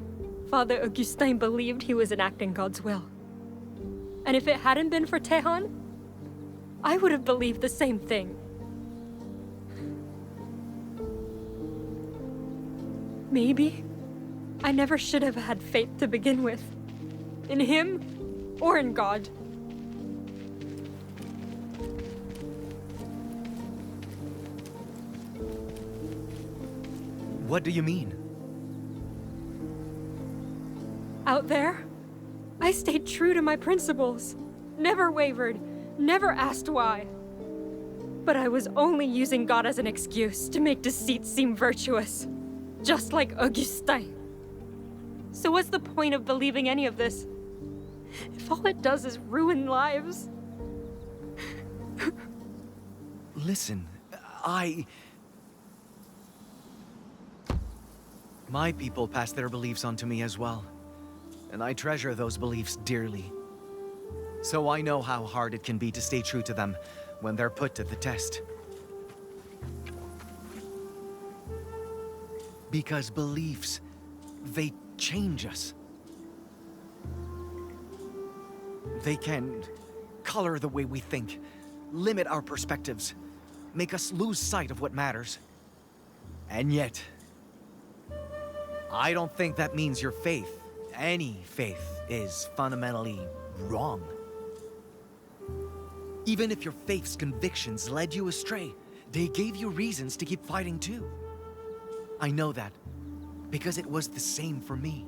Father Augustin believed he was enacting God's will. And if it hadn't been for Tehan, I would have believed the same thing. Maybe I never should have had faith to begin with. In him or in God. What do you mean? Out there, I stayed true to my principles. Never wavered, never asked why. But I was only using God as an excuse to make deceit seem virtuous. Just like Augustin. So what's the point of believing any of this? If all it does is ruin lives. Listen, My people pass their beliefs on to me as well. And I treasure those beliefs dearly. So I know how hard it can be to stay true to them when they're put to the test. Because beliefs, they change us. They can color the way we think, limit our perspectives, make us lose sight of what matters. And yet, I don't think that means your faith, any faith, is fundamentally wrong. Even if your faith's convictions led you astray, they gave you reasons to keep fighting too. I know that, because it was the same for me.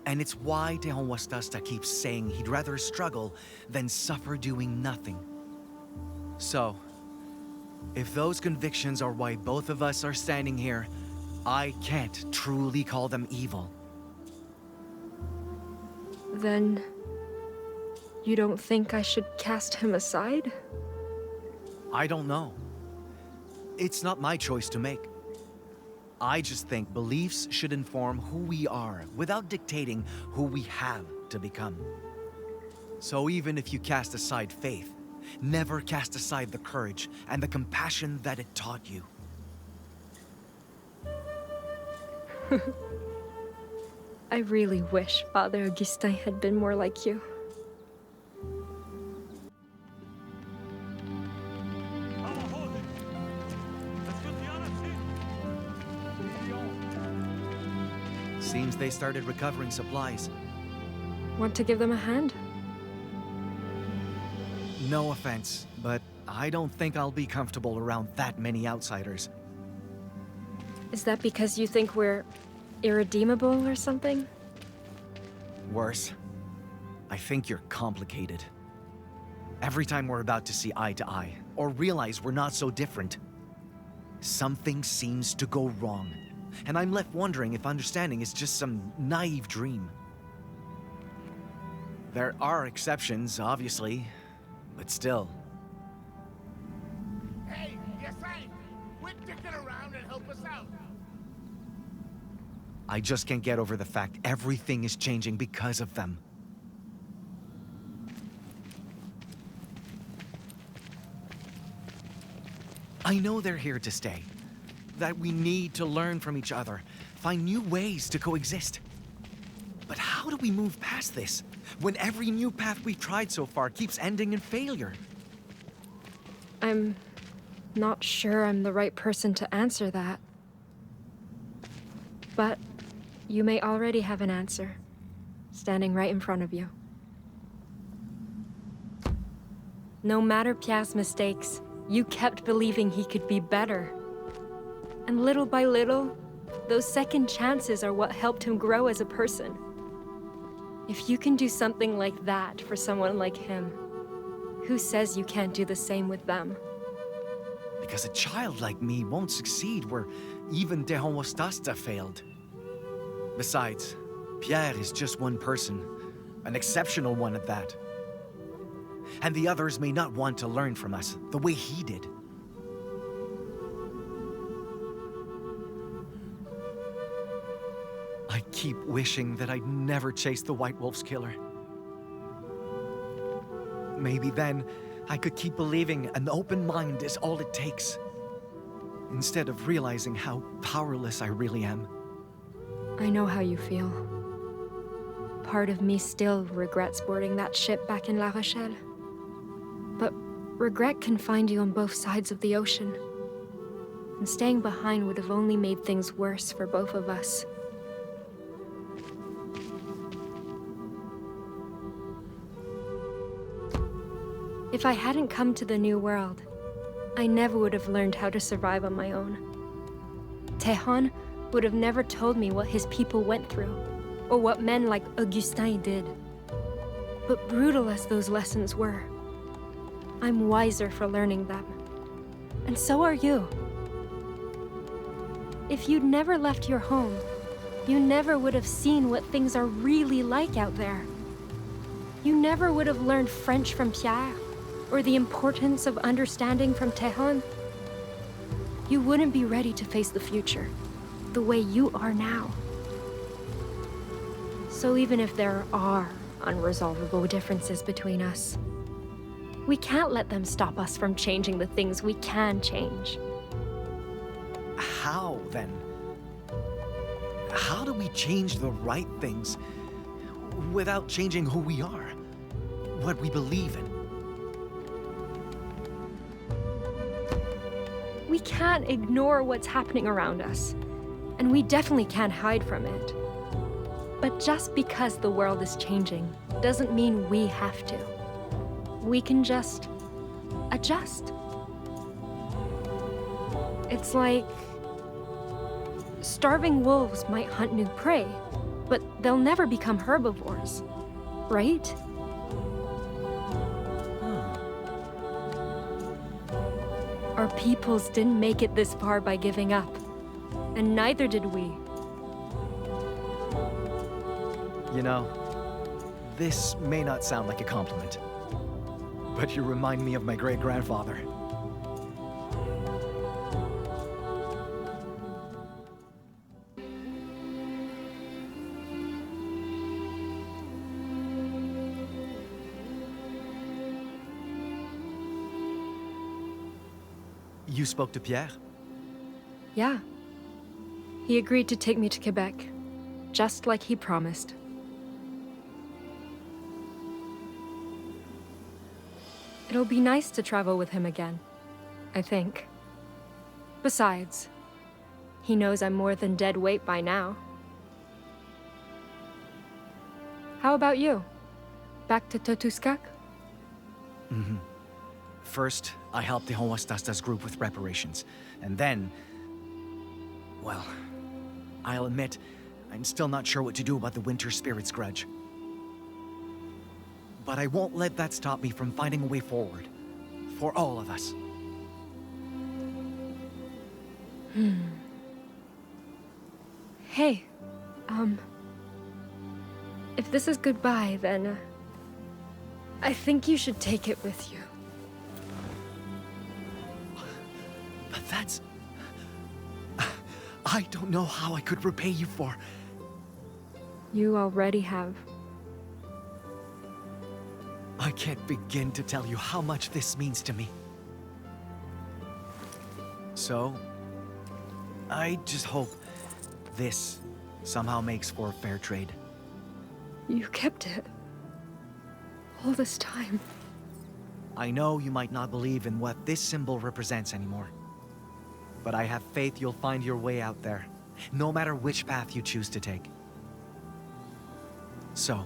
And it's why Tehonuastasta keeps saying he'd rather struggle than suffer doing nothing. So, if those convictions are why both of us are standing here, I can't truly call them evil. Then, you don't think I should cast him aside? I don't know. It's not my choice to make. I just think beliefs should inform who we are without dictating who we have to become. So even if you cast aside faith, never cast aside the courage and the compassion that it taught you. I really wish Father Augustin had been more like you. Seems they started recovering supplies. Want to give them a hand? No offense, but I don't think I'll be comfortable around that many outsiders. Is that because you think we're irredeemable or something? Worse, I think you're complicated. Every time we're about to see eye to eye, or realize we're not so different, something seems to go wrong. And I'm left wondering if understanding is just some naive dream. There are exceptions, obviously, but still. Hey, yes, quit dicking around and help us out. I just can't get over the fact everything is changing because of them. I know they're here to stay. That we need to learn from each other, find new ways to coexist. But how do we move past this, when every new path we've tried so far keeps ending in failure? I'm not sure I'm the right person to answer that. But you may already have an answer, standing right in front of you. No matter Pierre's mistakes, you kept believing he could be better. And little by little, those second chances are what helped him grow as a person. If you can do something like that for someone like him, who says you can't do the same with them? Because a child like me won't succeed where even Tehonuastasta failed. Besides, Pierre is just one person, an exceptional one at that. And the others may not want to learn from us the way he did. I keep wishing that I'd never chased the White Wolf's killer. Maybe then I could keep believing an open mind is all it takes. instead of realizing how powerless I really am. I know how you feel. Part of me still regrets boarding that ship back in La Rochelle. But regret can find you on both sides of the ocean. And staying behind would have only made things worse for both of us. If I hadn't come to the New World, I never would have learned how to survive on my own. Tejon would have never told me what his people went through, or what men like Augustin did. But brutal as those lessons were, I'm wiser for learning them. And so are you. If you'd never left your home, you never would have seen what things are really like out there. You never would have learned French from Pierre, or the importance of understanding from Tejon. You wouldn't be ready to face the future, the way you are now. So even if there are unresolvable differences between us, we can't let them stop us from changing the things we can change. How, then? How do we change the right things without changing who we are? What we believe in? We can't ignore what's happening around us, and we definitely can't hide from it. But just because the world is changing doesn't mean we have to. We can just adjust. It's like starving wolves might hunt new prey, but they'll never become herbivores, right? Our peoples didn't make it this far by giving up, and neither did we. You know, this may not sound like a compliment, but you remind me of my great-grandfather. You spoke to Pierre? Yeah. He agreed to take me to Quebec, just like he promised. It'll be nice to travel with him again, I think. Besides, he knows I'm more than dead weight by now. How about you? Back to Totuskak? Mm-hmm. First, I helped the Homostasta's group with reparations, and then... well, I'll admit, I'm still not sure what to do about the Winter Spirit's grudge. But I won't let that stop me from finding a way forward. For all of us. Hey, if this is goodbye, then... I think you should take it with you. But that's... I don't know how I could repay you for... You already have. I can't begin to tell you how much this means to me. So, I just hope this somehow makes for a fair trade. You kept it. All this time. I know you might not believe in what this symbol represents anymore. But I have faith you'll find your way out there, no matter which path you choose to take. So,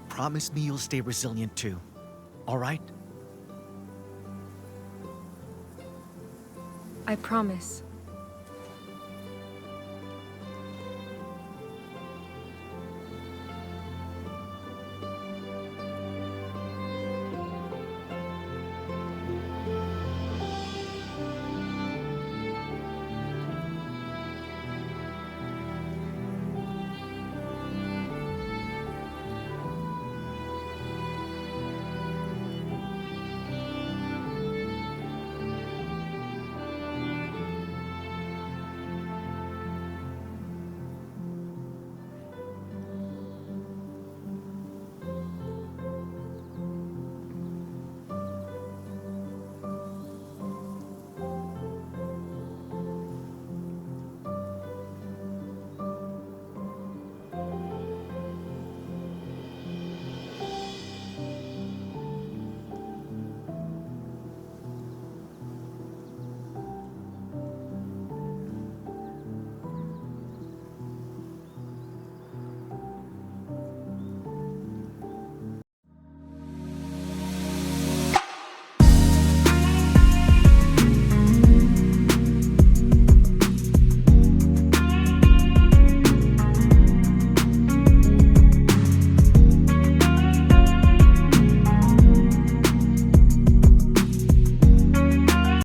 promise me you'll stay resilient too, all right? I promise.